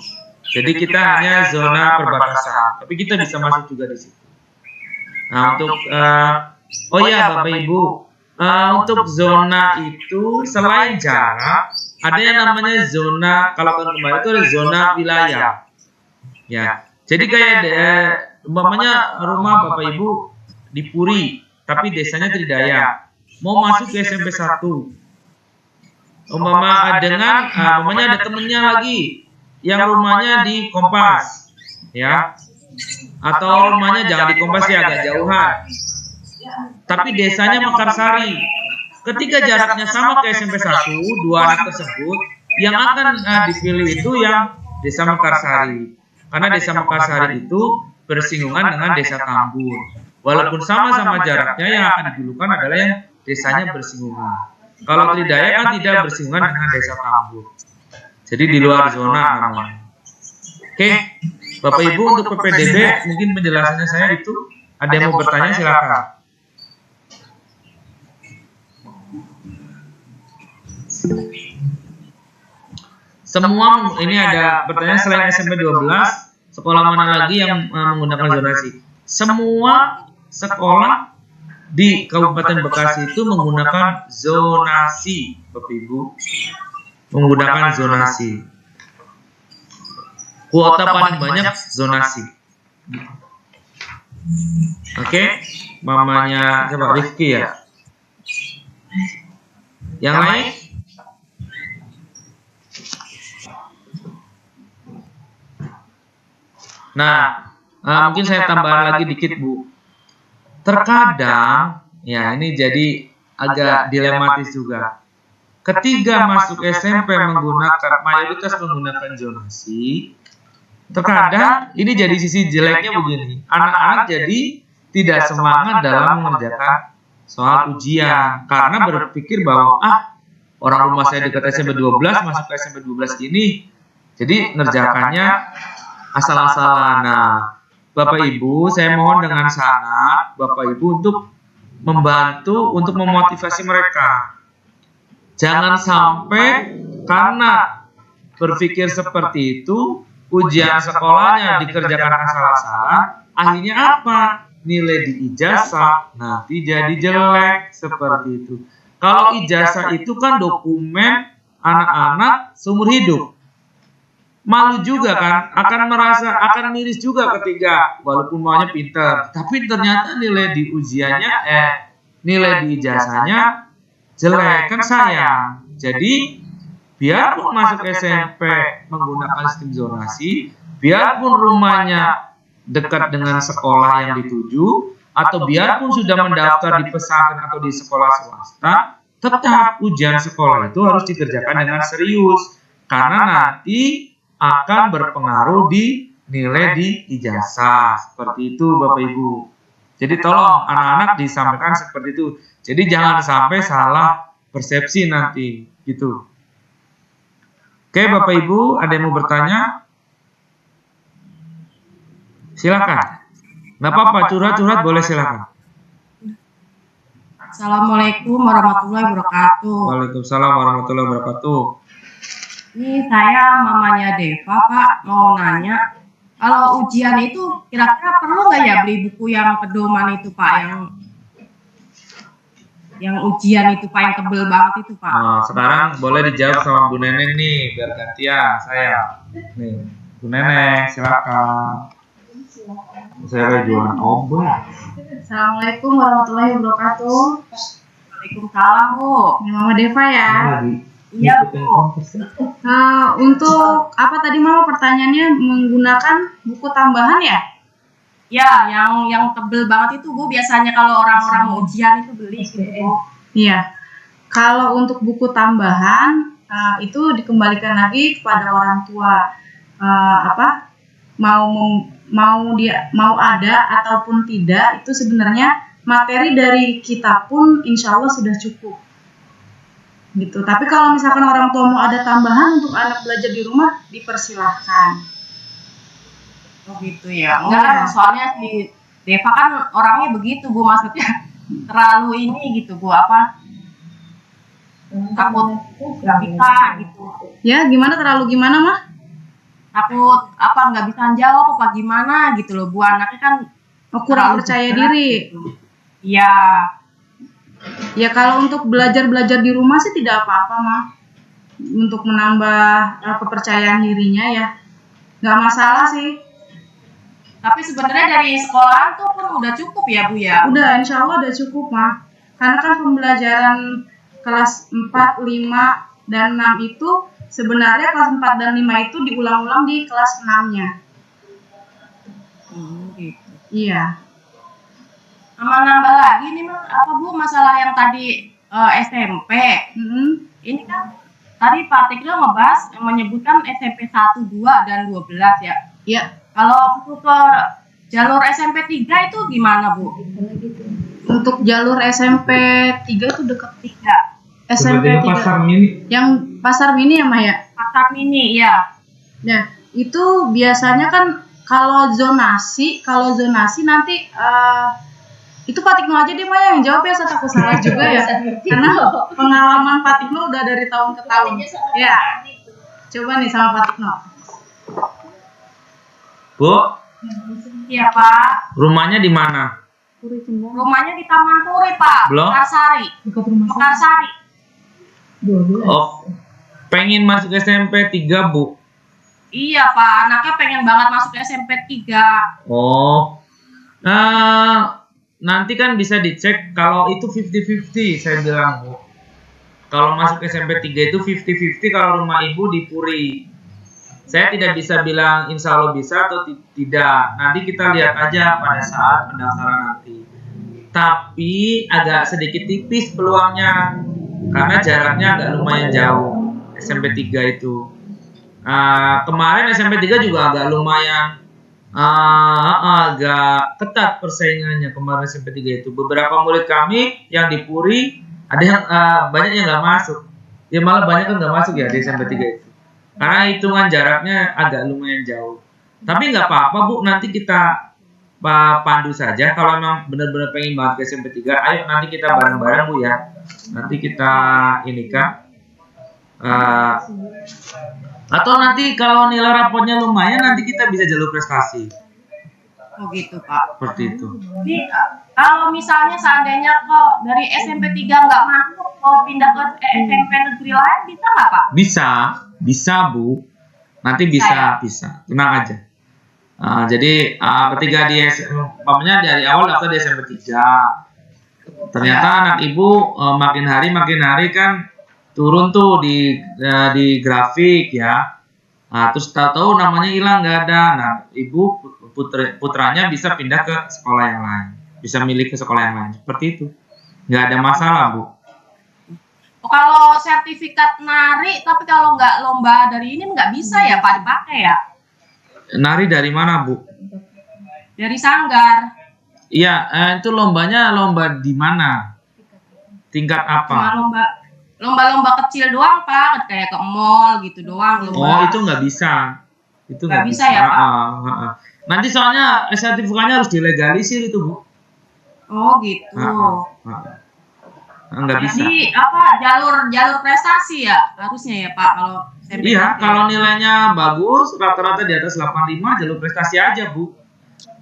Jadi kita hanya zona perbatasan, tapi kita bisa masuk juga di situ. Nah, untuk oh ya Bapak Ibu, untuk zona itu selain jarak, ada yang namanya zona, kalau tahun kemarin itu ada zona wilayah. Ya. Jadi kayak umpamanya rumah Bapak Ibu di Puri, tapi desanya Tridaya. Mau masuk ke SMP 1. Umpama dengan umpamanya ada temennya lagi yang rumahnya di Kompas, ya. Atau rumahnya jangan di Kompas ya, agak jauhan. Tapi desanya Mekarsari. Ketika jaraknya sama ke SMP 1, dua anak tersebut yang akan dipilih itu yang Desa Mekarsari. Karena Desa Mekarsari itu bersinggungan dengan Desa Tambun. Walaupun sama-sama jaraknya, yang akan didulukan adalah yang desanya bersinggungan. Kalau Tridaya kan tidak bersinggungan dengan Desa Tambun. Jadi di luar zona namanya. Oke, Bapak Ibu untuk PPDB mungkin penjelasannya saya itu. Ada yang mau bertanya silakan. Semua ini ada pertanyaan selain SMP 12, sekolah mana lagi yang menggunakan zonasi? Semua sekolah di Kabupaten Bekasi itu menggunakan zonasi, Bapak Ibu. Menggunakan zonasi. Kuota paling banyak zonasi. Oke, mamanya coba Rifki ya. Yang lain? Nah, mungkin saya tambahkan lagi dikit Bu. Terkadang, ya ini jadi agak dilematis juga. Ketika masuk SMP mayoritas menggunakan zonasi, terkadang ini jadi sisi jeleknya begini. Anak-anak jadi tidak semangat dalam mengerjakan soal ujian karena berpikir bahwa orang rumah saya dekat SMP 12 masuk ke SMP 12 ini, jadi ngerjakannya asal-asalan. Nah, Bapak Ibu, saya mohon dengan sangat Bapak Ibu untuk membantu untuk memotivasi mereka. Jangan sampai karena berpikir seperti itu, ujian sekolahnya dikerjakan asal-asalan, akhirnya apa? Nilai di ijazah nanti jadi jelek seperti itu. Kalau ijazah itu kan dokumen anak-anak seumur hidup. Malu juga kan, akan miris juga ketika walaupun maunya pintar, tapi ternyata nilai di ujiannya nilai di ijazahnya jelek, kan sayang. Jadi biarpun masuk SMP menggunakan sistem zonasi, biarpun rumahnya dekat dengan sekolah yang dituju, atau biarpun sudah mendaftar di pesantren atau di sekolah swasta, tetap ujian sekolah itu harus dikerjakan dengan serius, karena nanti akan berpengaruh di nilai di ijazah. Seperti itu Bapak Ibu. Jadi tolong anak-anak disampaikan seperti itu. Jadi jangan sampai salah persepsi nanti gitu. Oke Bapak Ibu, ada yang mau bertanya? Silakan. Nggak apa-apa, curhat-curhat boleh silakan. Assalamualaikum warahmatullahi wabarakatuh. Waalaikumsalam warahmatullahi wabarakatuh. Ini saya mamanya Deva, Pak, mau nanya. Kalau ujian itu kira-kira perlu nggak ya beli buku yang pedoman itu, Pak, yang ujian itu, Pak, yang tebel banget itu, Pak? Nah, sekarang boleh dijawab sama Bu Neneng nih, biar gantian saya. Nih, Bu Neneng, silakan. Saya jualan obat. Assalamualaikum warahmatullahi wabarakatuh. Waalaikumsalam, Bu. Ini Mama Deva ya. Iya, Bu. Untuk apa tadi Mama pertanyaannya, menggunakan buku tambahan ya? Ya, yang tebel banget itu, Bu. Biasanya kalau orang-orang mau ujian itu beli gitu. Iya. Kalau untuk buku tambahan itu dikembalikan lagi kepada orang tua. Mau ada ataupun tidak, itu sebenarnya materi dari kita pun insya Allah sudah cukup. gitu. Tapi kalau misalkan orang tua mau ada tambahan untuk anak belajar di rumah, dipersilahkan. Oh gitu ya. Enggak, soalnya si Deva kan orangnya begitu Bu, maksudnya terlalu ini gitu Bu, apa? Takut kita gitu. Ya, gimana terlalu gimana mah? Takut apa nggak bisa jawab apa gimana gitu loh Bu, anaknya kan Kurang percaya diri. gitu. Iya. Ya kalau untuk belajar di rumah sih tidak apa-apa mah. Untuk menambah kepercayaan dirinya ya, nggak masalah sih. Tapi sebenarnya dari sekolahan tuh pun udah cukup ya Bu ya. Udah, insya Allah udah cukup mah. Karena kan pembelajaran kelas 4, 5, dan 6 itu sebenarnya kelas 4 dan 5 itu diulang-ulang di kelas 6-nya. Gitu. Iya. Sama nambah lagi nih apa Bu, masalah yang tadi SMP. Ini kan tadi Pak Tikno ngebahas menyebutkan SMP 1, 2, dan 12 ya. Iya. Kalau untuk ke jalur SMP 3 itu gimana Bu? Untuk jalur SMP 3 itu dekat 3. SMP 3. Pasar Mini. Yang Pasar Mini ya Maya? Pasar Mini ya. Nah, itu biasanya kan kalau zonasi nanti itu Pak Tikno aja deh Maya yang jawab ya, saya takut salah juga ya. Karena pengalaman Pak Tikno udah dari tahun ke tahun. Ya. Coba nih sama Pak Tikno. Bu, Iya Pak. rumahnya di mana? Rumahnya di Taman Puri Pak. Belum? Mekarsari. Mekarsari. Oh, pengen masuk SMP 3 Bu. Iya Pak, anaknya pengen banget masuk SMP 3. Oh, nanti kan bisa dicek kalau itu 50-50 saya bilang Bu. Kalau masuk SMP 3 itu 50-50 kalau rumah ibu di Puri. Saya tidak bisa bilang insya Allah bisa atau tidak. Nanti kita lihat aja pada saat pendaftaran nanti. Tapi agak sedikit tipis peluangnya karena jaraknya agak lumayan jauh SMP 3 itu. Kemarin SMP 3 juga agak lumayan agak ketat persaingannya kemarin SMP 3 itu. Beberapa murid kami yang di Puri ada yang banyak yang nggak masuk. Ya malah banyak kan nggak masuk ya di SMP 3 itu. Karena hitungan jaraknya agak lumayan jauh. Tapi nggak apa-apa Bu, nanti kita pandu saja. Kalau memang benar-benar pengen banget ke SMP 3, ayo nanti kita bareng-bareng Bu ya. Nanti kita ini kan. Atau nanti kalau nilai rapotnya lumayan, nanti kita bisa jalur prestasi. Oh gitu Pak. Seperti itu. Jadi kalau misalnya seandainya kok dari SMP 3 nggak masuk, mau pindah ke SMP negeri lain bisa nggak Pak? Bisa Bu. Nanti bisa. Tenang aja. Jadi ketika umpamanya dari awal daftar di SMP 3, ternyata anak ibu makin hari kan turun tuh di grafik ya. Terus tahu-tahu namanya hilang nggak ada. Nah, ibu putranya bisa pindah ke sekolah yang lain, bisa milih ke sekolah yang lain. Seperti itu, nggak ada masalah Bu. Kalau sertifikat nari, tapi kalau nggak lomba dari ini nggak bisa ya Pak dipakai ya? Nari dari mana Bu? Dari Sanggar. Iya, itu lombanya lomba di mana? Tingkat apa? Cuma lomba kecil doang Pak, kayak ke mall gitu doang. Lomba. Oh, itu nggak bisa. Itu nggak bisa ya Pak? Nanti soalnya sertifikatnya harus dilegalisir itu Bu. Oh gitu. Nggak bisa. Jadi apa jalur prestasi ya harusnya ya Pak kalau SMP. Iya, kalau nilainya bagus, rata-rata di atas 85 jalur prestasi aja Bu.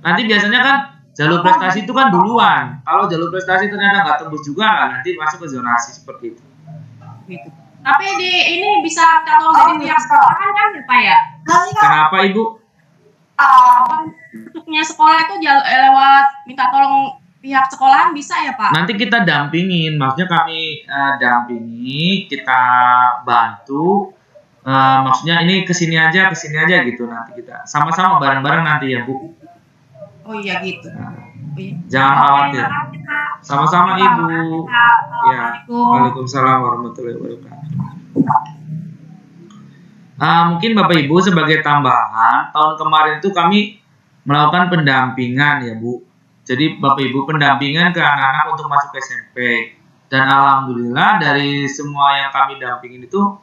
Nanti biasanya kan jalur prestasi itu kan duluan. Kalau jalur prestasi ternyata nggak tembus juga, nanti masuk ke zonasi seperti itu. Gitu. Tapi ini bisa tolong dari pihak sekolah kan ya Pak ya? Kenapa Ibu? Bentuknya sekolah itu lewat minta tolong pihak sekolahan bisa ya Pak? Nanti kita dampingin, maksudnya kami dampingi, kita bantu. Maksudnya ini kesini aja gitu, nanti kita sama-sama bareng-bareng nanti ya Bu. Oh iya gitu. Jangan khawatir. Sama-sama Ibu. Ya. Waalaikumsalam warahmatullahi wabarakatuh. Mungkin Bapak Ibu sebagai tambahan, tahun kemarin itu kami melakukan pendampingan ya Bu. Jadi Bapak Ibu pendampingan ke anak-anak untuk masuk SMP. Dan alhamdulillah dari semua yang kami dampingin itu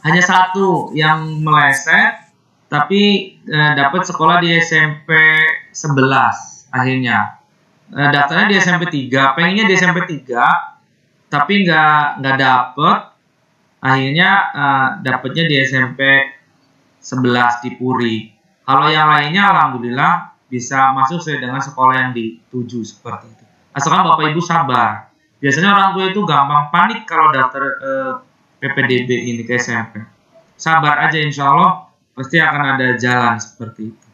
hanya satu yang meleset, tapi dapat sekolah di SMP 11 akhirnya. Daftarnya di SMP 3, pengennya di SMP 3, tapi nggak dapet. Akhirnya dapetnya di SMP 11 di Puri. Kalau yang lainnya alhamdulillah bisa masuk sesuai dengan sekolah yang dituju seperti itu. Asalkan Bapak Ibu sabar. Biasanya orang tua itu gampang panik kalau daftar PPDB ini ke SMP. Sabar aja, insya Allah pasti akan ada jalan seperti itu.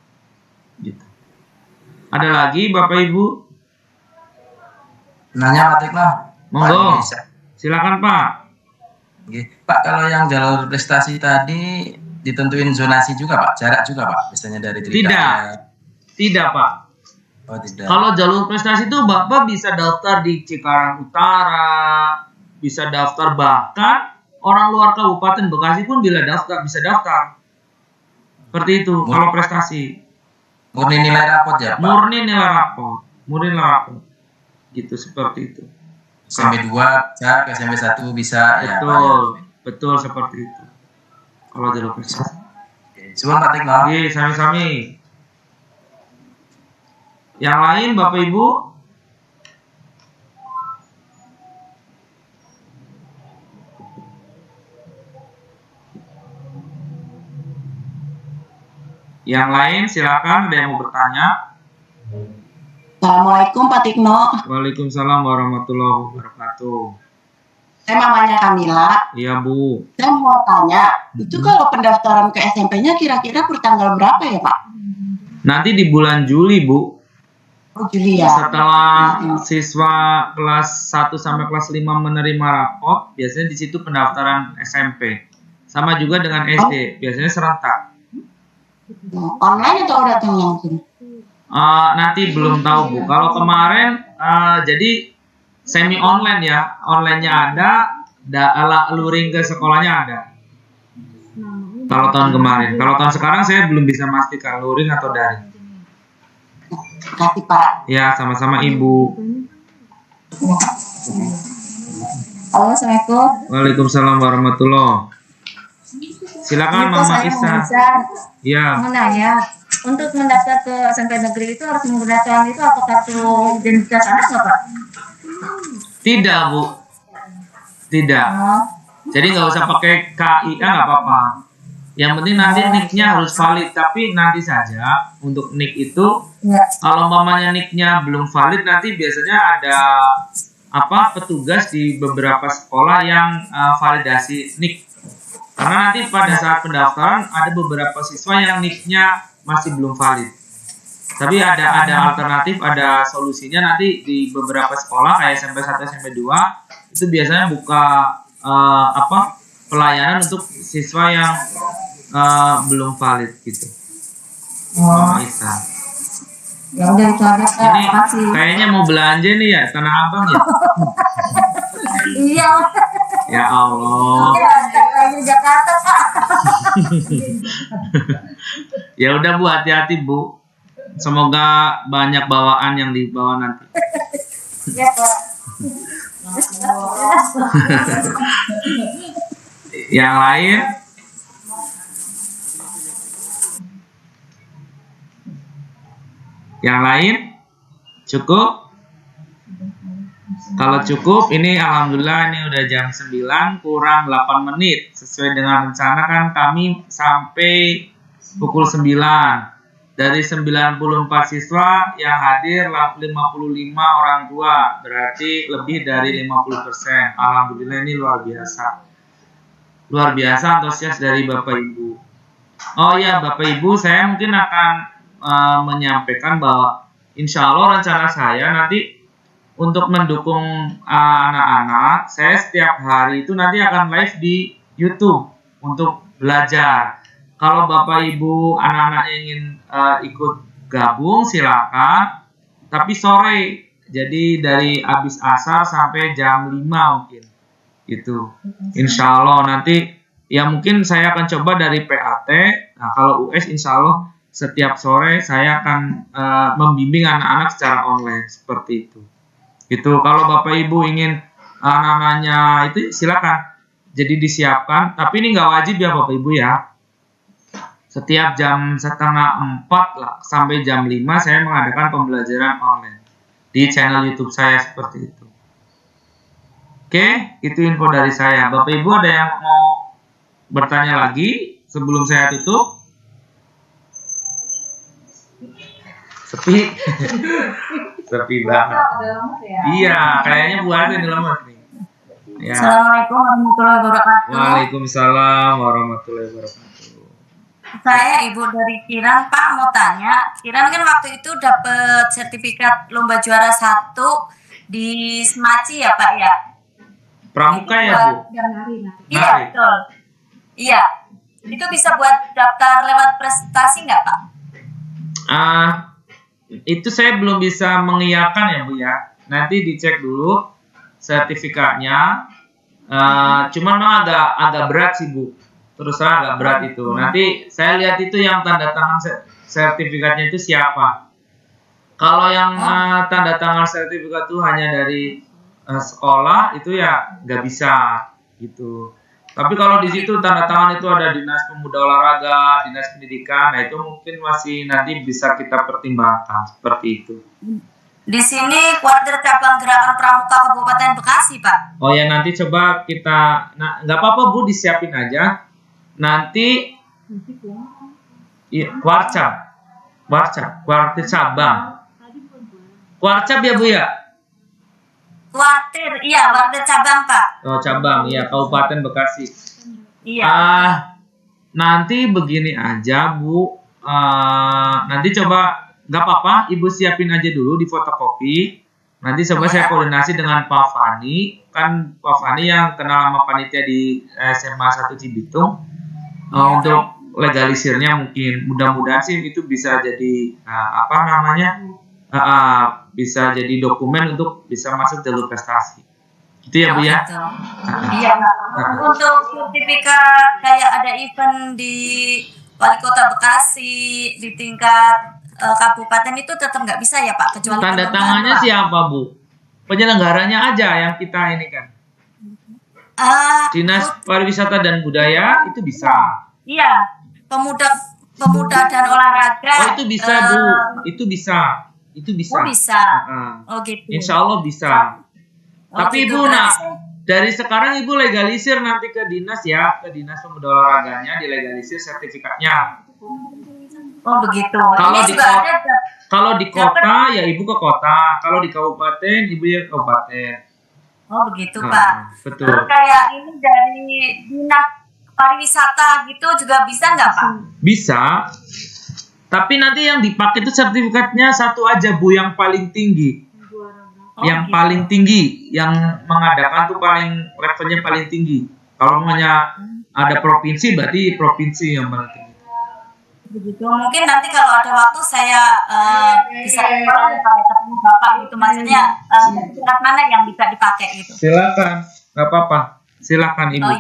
Gitu. Ada lagi Bapak Ibu? Nanya Pak Tekno. Monggo. Silakan Pak. Oke. Pak, kalau yang jalur prestasi tadi ditentuin zonasi juga Pak, jarak juga Pak, misalnya dari Tidak Pak. Oh tidak. Kalau jalur prestasi itu Bapak bisa daftar di Cikarang Utara, bisa daftar bahkan orang luar Kabupaten Bekasi pun bisa daftar. Seperti itu. Kalau prestasi. Murni nilai rapot ya Pak? Murni nilai rapot. Gitu seperti itu. SMP 2 bisa, ke SMP 1 bisa. Betul seperti itu. Kalau jalur prestasi. Suwun Pak Tekno. Oke, sami-sami. Yang lain Bapak Ibu? Yang lain silakan, ada yang mau bertanya. Assalamualaikum Pak Tikno. Waalaikumsalam warahmatullahi wabarakatuh. Saya mamanya Kamila. Iya Bu. Saya mau tanya, itu kalau pendaftaran ke SMP-nya kira-kira per tanggal berapa ya Pak? Nanti di bulan Juli Bu. Oh Juli ya. Setelah siswa kelas 1 sampai kelas 5 menerima rapot, biasanya di situ pendaftaran SMP. Sama juga dengan SD, biasanya serentak. Online atau datang langsung? Nanti belum tahu Bu. Kalau kemarin jadi semi online ya, onlinenya ada, luring ke sekolahnya ada. Kalau tahun kemarin, kalau tahun sekarang saya belum bisa memastikan luring atau daring. Terima kasih Pak. Ya, sama-sama Ibu. Halo, Assalamualaikum. Waalaikumsalam warahmatullahi. Silakan Mama Isa. Ya. Mau nanya, untuk mendaftar ke SMP negeri itu harus menggunakan itu apa kartu identitas anak nggak Pak? Tidak Bu. Tidak. Jadi nggak usah pakai KIA, nggak apa-apa. Yang penting nanti nick-nya harus valid, tapi nanti saja untuk nick itu kalau mamanya nick-nya belum valid, nanti biasanya ada petugas di beberapa sekolah yang validasi nick. Karena nanti pada saat pendaftaran ada beberapa siswa yang nick-nya masih belum valid. Tapi ada alternatif, ada solusinya nanti di beberapa sekolah kayak SMP 1, SMP 2 itu biasanya buka pelayanan untuk siswa yang belum valid gitu. Mama Isa. Ya udah itu aja Kak. Ini kayaknya mau belanja nih ya, Tanah Abang ya. Iya. Ya Allah. Lagi Jakarta Pak. Ya udah Bu, hati-hati Bu. Semoga banyak bawaan yang dibawa nanti. Iya Pak. Yang lain? Yang lain? Cukup? Kalau cukup, ini alhamdulillah ini udah jam 9 kurang 8 menit. Sesuai dengan rencana kan kami sampai pukul 9. Dari 94 siswa yang hadir 55 orang tua, berarti lebih dari 50%. Alhamdulillah ini luar biasa. Luar biasa antusias dari Bapak Ibu. Oh ya Bapak Ibu, saya mungkin akan menyampaikan bahwa insya Allah rencana saya nanti untuk mendukung anak-anak, saya setiap hari itu nanti akan live di YouTube untuk belajar. Kalau Bapak Ibu anak-anak ingin ikut gabung silakan, tapi sore, jadi dari habis asar sampai jam 5 mungkin, gitu. Insya Allah nanti ya mungkin saya akan coba dari PAT. Nah kalau US insya Allah setiap sore saya akan membimbing anak-anak secara online seperti itu. Gitu. Kalau Bapak Ibu ingin namanya itu silakan. Jadi disiapkan, tapi ini nggak wajib ya Bapak Ibu ya. Setiap jam 3:30 lah sampai jam 5 saya mengadakan pembelajaran online di channel YouTube saya seperti itu. Oke, itu info dari saya. Bapak Ibu ada yang mau bertanya lagi sebelum saya tutup? Sepi. Sepi banget. Iya, kayaknya Bu Ade udah lemas nih. Ya. Assalamualaikum warahmatullahi wabarakatuh. Waalaikumsalam warahmatullahi wabarakatuh. Saya Ibu dari Kiran, Pak, mau tanya. Kiran kan waktu itu dapat sertifikat lomba juara 1 di Semaci ya Pak ya? Pramuka ya Bu? Iya betul. Iya. Itu bisa buat daftar lewat prestasi nggak Pak? Itu saya belum bisa mengiyakan ya Bu ya. Nanti dicek dulu sertifikatnya. Cuman memang agak berat sih Bu. Terus terang agak berat itu. Nanti saya lihat itu yang tanda tangan sertifikatnya itu siapa. Kalau yang tanda tangan sertifikat itu hanya dari sekolah itu ya nggak bisa gitu. Tapi kalau di situ tanda tangan itu ada Dinas Pemuda Olahraga, Dinas Pendidikan, nah itu mungkin masih nanti bisa kita pertimbangkan seperti itu. Di sini kuartir cabang gerakan Pramuka Kabupaten Bekasi Pak. Oh ya nanti coba kita, nah nggak apa-apa Bu disiapin aja. Nanti kuartir cabang. Kuarcap ya Bu ya? Kuartir, iya kuartir cabang Pak. Oh cabang, ya Kabupaten Bekasi. Iya. Nanti begini aja Bu, nanti coba nggak apa-apa, Ibu siapin aja dulu di fotokopi. Nanti coba saya koordinasi dengan Pak Fani, kan Pak Fani yang kenal sama panitia di SMA 1 Cibitung. Untuk legalisirnya mungkin mudah-mudahan sih itu bisa jadi bisa jadi dokumen untuk bisa masuk jalur prestasi. Itu ya Bu ya. Iya. Untuk sertifikat kayak ada event di Wali Kota Bekasi di tingkat kabupaten itu tetap nggak bisa ya Pak, kecuali tanda tangannya siapa Bu? Penyelenggaranya aja yang kita ini kan. Dinas Pariwisata dan Budaya itu bisa. Iya, pemuda dan olahraga. Oh itu bisa Bu, itu bisa. Oh bisa. Oh gitu. Insya Allah bisa. Tapi gitu, Ibu dari sekarang Ibu legalisir nanti ke dinas ya, ke Dinas Pemuda Olahraganya dilegalisir sertifikatnya. Oh begitu. Kalau di kota ya Ibu ke kota, kalau di kabupaten Ibu ya ke kabupaten. Oh begitu Pak. Betul. Terus kayak ini dari Dinas Pariwisata gitu juga bisa nggak Pak? Bisa. Tapi nanti yang dipakai itu sertifikatnya satu aja Bu, yang paling tinggi. Yang paling tinggi, yang mengadakan tuh paling levelnya paling tinggi. Kalau hanya ada provinsi berarti provinsi yang paling tinggi. Begitu. Mungkin nanti kalau ada waktu saya bisa ketemu Bapak gitu, maksudnya sertifikat mana yang bisa dipakai gitu. Silakan, nggak apa-apa. Silakan Ibu. Oh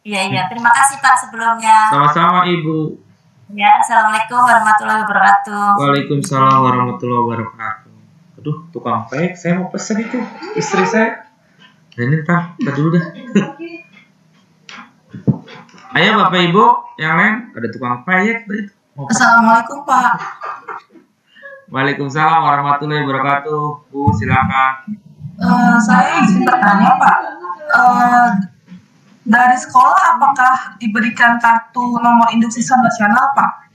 iya. Iya. Terima kasih Pak sebelumnya. Sama-sama Ibu. Ya, Assalamualaikum warahmatullahi wabarakatuh. Waalaikumsalam warahmatullahi wabarakatuh. Aduh, tukang payek, saya mau pesen itu istri saya. Nah, ini ntar dulu dah. Ayo Bapak Ibu, yang lain ada tukang payek. Assalamualaikum Pak. Waalaikumsalam warahmatullahi wabarakatuh. Bu, silakan. Saya izin bertanya Pak. Dari sekolah apakah diberikan kartu nomor induk siswa nasional Pak?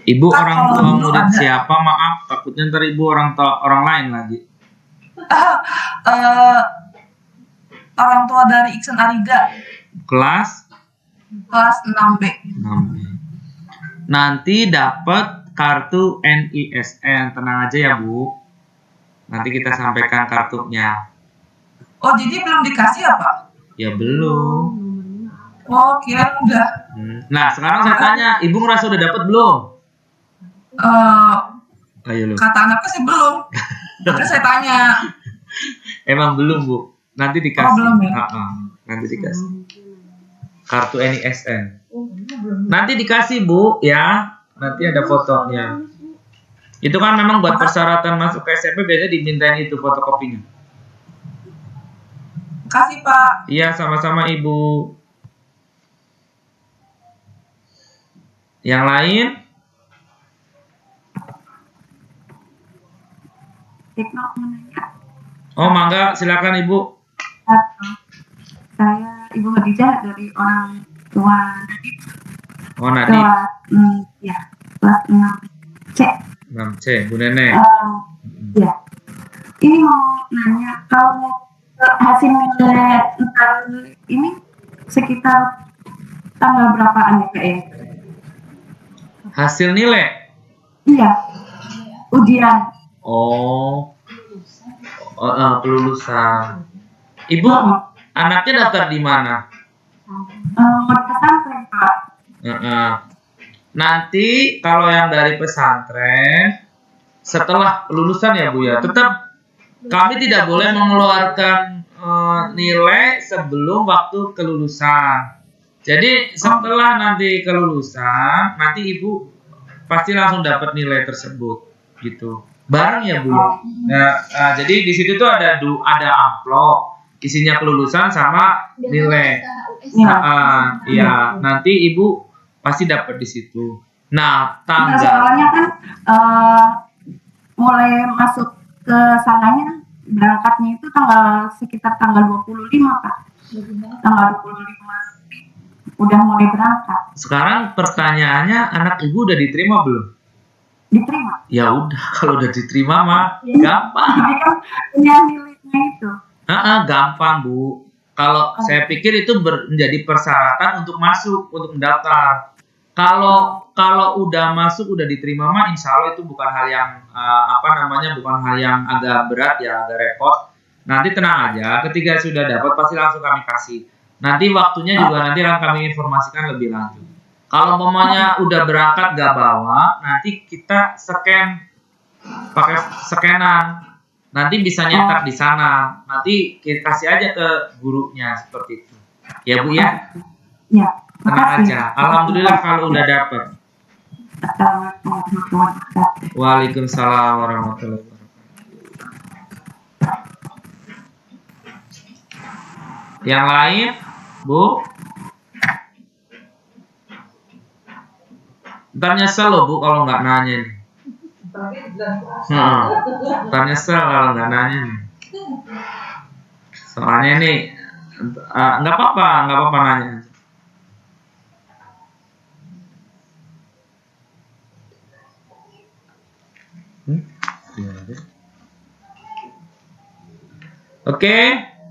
Ibu orang tua murid siapa? Maaf, takutnya ntar Ibu orang lain lagi. Orang tua dari Iksan Ariga. Kelas 6B. Nanti dapat kartu NISN. Tenang aja ya Bu. Nanti kita sampaikan kartunya. Oh jadi belum dikasih ya Pak? Ya belum. Oh kira udah. Nah sekarang saya tanya, Ibu ngerasa udah dapat belum? Ayo lu. Kata anaknya sih belum. Terus saya tanya. Emang belum Bu. Nanti dikasih. Oh belum ya? Nanti dikasih. Kartu NISN. Nanti dikasih Bu ya. Nanti ada fotonya. Itu kan memang buat persyaratan masuk ke SMP biasanya dimintain itu fotokopinya. Makasih Pak. Iya, sama-sama Ibu. Yang lain? Oh, mangga, silakan Ibu. Saya Ibu Khadijah dari orang tua Nadib. Oh, Nadib. Ya, kelas 6C. 6C, Bu Nenek. Ya, ini mau nanya kalau hasil nilai ntar ini sekitar tanggal berapaan ya Kak ya? Hasil nilai? Iya, ujian. Oh, kelulusan. Ibu, anaknya daftar di mana? Pesantren Pak. Nanti kalau yang dari pesantren, setelah kelulusan ya Bu ya, tetap kami tidak boleh mengeluarkan nilai sebelum waktu kelulusan. Jadi setelah nanti kelulusan, nanti Ibu pasti langsung dapat nilai tersebut, gitu. Bareng ya Bu. Nah, jadi di situ tuh ada amplop, isinya kelulusan sama nilai. Iya, nanti Ibu pasti dapat di situ. Nah, tanggal. Soalnya kan mulai masuk ke sananya berangkatnya itu sekitar tanggal 25 Pak. Tanggal 25 udah mulai berangkat. Sekarang pertanyaannya, anak Ibu udah diterima belum? Diterima. Ya udah, kalau udah diterima mah gampang. Tapi kan punya nilainya itu. Gampang Bu. Kalau saya pikir itu menjadi persyaratan untuk masuk, untuk mendaftar. Kalau udah masuk, udah diterima mah, insya Allah itu bukan hal yang bukan hal yang agak berat ya, agak repot. Nanti tenang aja, ketika sudah dapat pasti langsung kami kasih. Nanti waktunya juga nanti akan kami informasikan lebih lanjut. Kalau umpamanya udah berangkat gak bawa, nanti kita scan pakai scanan. Nanti bisa nyetak di sana. Nanti kita kasih aja ke gurunya seperti itu. Ya Bu ya? Ya. Tenang aja. Alhamdulillah kalau udah dapat. Waalaikumsalam warahmatullahi wabarakatuh. Yang lain, Bu? Ntar nyesel loh Bu kalau nggak nanya nih. Ntar nyesel kalau nggak nanya nih. Soalnya nih, nggak apa-apa nanya. Oke,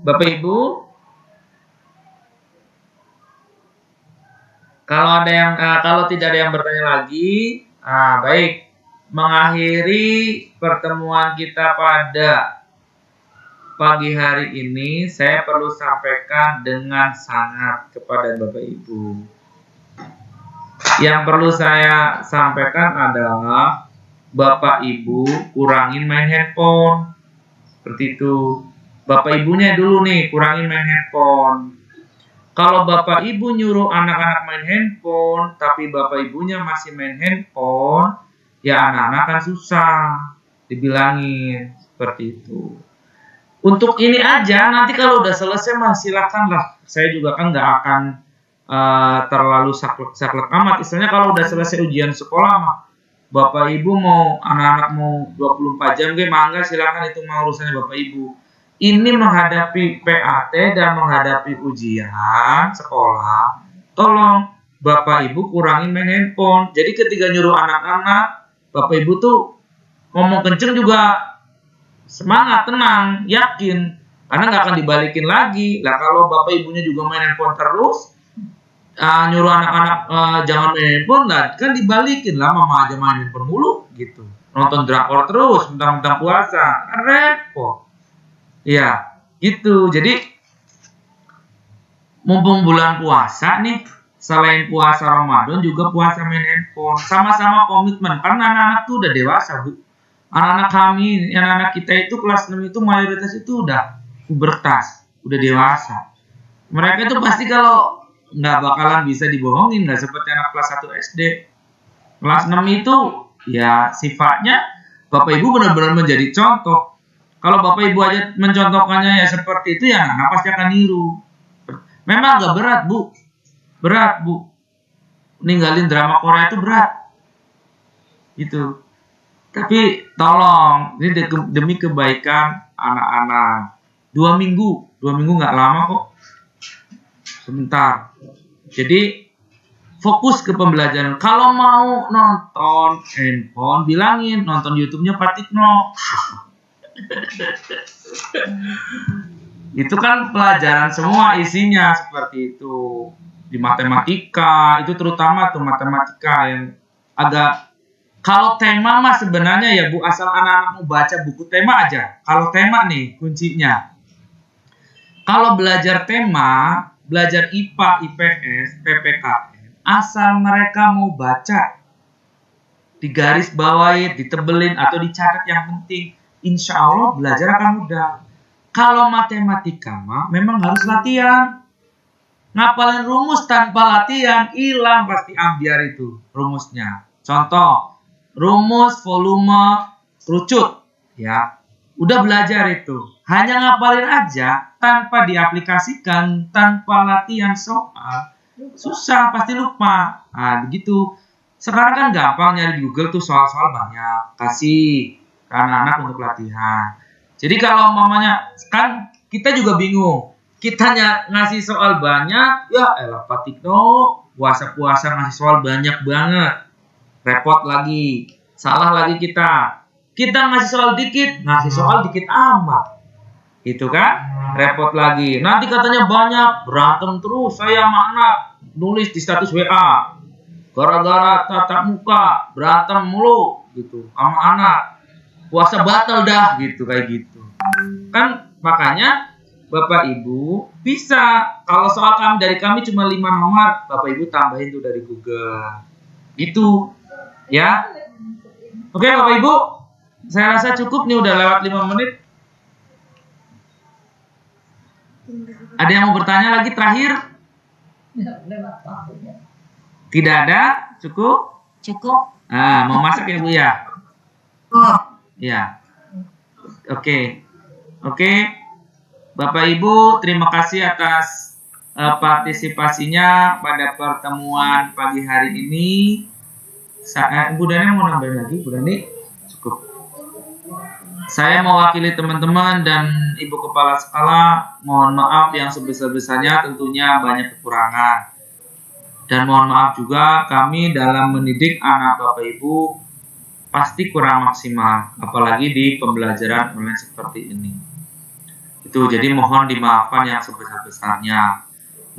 Bapak Ibu. Kalau tidak ada yang bertanya lagi, baik. Mengakhiri pertemuan kita pada pagi hari ini, saya perlu sampaikan dengan sangat kepada Bapak Ibu. Yang perlu saya sampaikan adalah Bapak Ibu kurangin main handphone. Seperti itu. Bapak Ibunya dulu nih kurangin main handphone. Kalau Bapak Ibu nyuruh anak-anak main handphone, tapi Bapak Ibunya masih main handphone, ya anak-anak kan susah dibilangin seperti itu. Untuk ini aja, nanti kalau udah selesai mah silakanlah. Saya juga kan nggak akan terlalu saklek amat. Istilahnya kalau udah selesai ujian sekolah mah, Bapak Ibu mau anak-anak mau 24 jam, mangga silakan, itu mau urusannya Bapak Ibu. Ini menghadapi PAT dan menghadapi ujian sekolah, tolong Bapak Ibu kurangin main handphone. Jadi ketika nyuruh anak-anak, Bapak Ibu tuh ngomong kenceng juga semangat, tenang, yakin, karena nggak akan dibalikin lagi. Lah kalau Bapak Ibunya juga main handphone terus, nyuruh anak-anak jangan main handphone, lah kan dibalikin lah, mama aja main handphone mulu gitu, nonton drakor terus mentang-mentang puasa, kan repot. Ya, gitu. Jadi mumpung bulan puasa nih, selain puasa Ramadan juga puasa main handphone. Sama-sama komitmen, karena anak-anak tuh udah dewasa, Bu. Anak-anak kami, anak-anak kita itu kelas 6 itu mayoritas itu udah pubertas, udah dewasa. Mereka itu pasti kalau nggak bakalan bisa dibohongin, nggak seperti anak kelas 1 SD. Kelas 6 itu ya sifatnya Bapak Ibu benar-benar menjadi contoh. Kalau Bapak Ibu aja mencontohkannya ya seperti itu ya anak pasti akan niru. Memang agak berat Bu, berat Bu. Ninggalin drama Korea itu berat, gitu. Tapi tolong, ini demi kebaikan anak-anak. 2 minggu nggak lama kok, sebentar. Jadi fokus ke pembelajaran. Kalau mau nonton handphone, bilangin nonton YouTube-nya Pratikno. Itu kan pelajaran semua isinya seperti itu. Di matematika itu terutama tuh matematika yang agak, kalau tema mah sebenarnya ya Bu, asal anak-anak mau baca buku tema aja. Kalau tema nih kuncinya. Kalau belajar tema, belajar IPA, IPS, PPKN, asal mereka mau baca, digaris bawahi, ditebelin atau dicatat yang penting, insya Allah belajar akan mudah. Kalau matematika mah memang harus latihan. Ngapalin rumus tanpa latihan hilang pasti ambiar itu rumusnya. Contoh, rumus volume kerucut ya. Udah belajar itu. Hanya ngapalin aja tanpa diaplikasikan, tanpa latihan soal, susah, pasti lupa. Nah, begitu. Sekarang kan gampang nyari di Google tuh soal-soal banyak. Kasih ke anak-anak untuk latihan. Jadi kalau mamanya kan kita juga bingung. Kita ngasih soal banyak, ya elah Pratikno, puasa-puasa ngasih soal banyak banget. Repot lagi, salah lagi kita. Kita ngasih soal dikit amat. Itu kan, repot lagi. Nanti katanya banyak, berantem terus saya sama anak. Nulis di status WA. Gara-gara tatap muka, berantem mulu gitu sama anak. Puasa batal dah gitu, kayak gitu. Kan makanya Bapak Ibu bisa, kalau soal dari kami cuma 5 nomor, Bapak Ibu tambahin tuh dari Google. Gitu. Ya. Oke Bapak Ibu, saya rasa cukup nih, udah lewat 5 menit. Ada yang mau bertanya lagi terakhir? Tidak ada? Cukup? Cukup. Mau masak ya Bu ya? Ya. Oke. Bapak Ibu, terima kasih atas partisipasinya pada pertemuan pagi hari ini. Bu Dani mau nambahin lagi, Bu Dani? Cukup. Saya mewakili teman-teman dan Ibu Kepala Sekolah, mohon maaf yang sebesar-besarnya, tentunya banyak kekurangan. Dan mohon maaf juga kami dalam mendidik anak Bapak Ibu pasti kurang maksimal, apalagi di pembelajaran online seperti ini. Itu, jadi mohon dimaafkan yang sebesar-besarnya.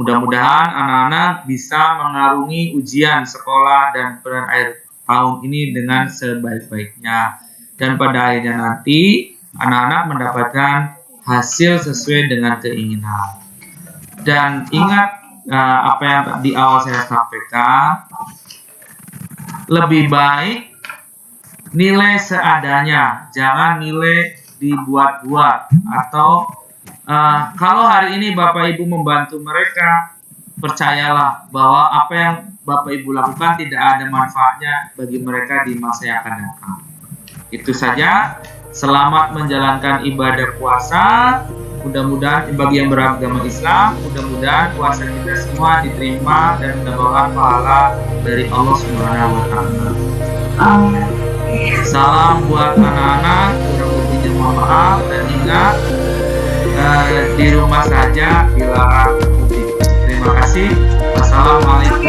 Mudah-mudahan anak-anak bisa mengarungi ujian sekolah dan akhir tahun ini dengan sebaik-baiknya. Dan pada akhirnya nanti anak-anak mendapatkan hasil sesuai dengan keinginan. Dan ingat apa yang di awal saya sampaikan, lebih baik nilai seadanya, jangan nilai dibuat-buat. Atau kalau hari ini Bapak Ibu membantu mereka, percayalah bahwa apa yang Bapak Ibu lakukan tidak ada manfaatnya bagi mereka di masa yang akan datang. Itu saja. Selamat menjalankan ibadah puasa. Mudah-mudahan bagi yang beragama Islam, mudah-mudahan puasa kita semua diterima dan mendapatkan pahala dari Allah Subhanahu wa Ta'ala. Salam buat anak-anak, kurang mohon maaf, dan ingat di rumah saja dilarang mudik. Terima kasih. Wassalamualaikum.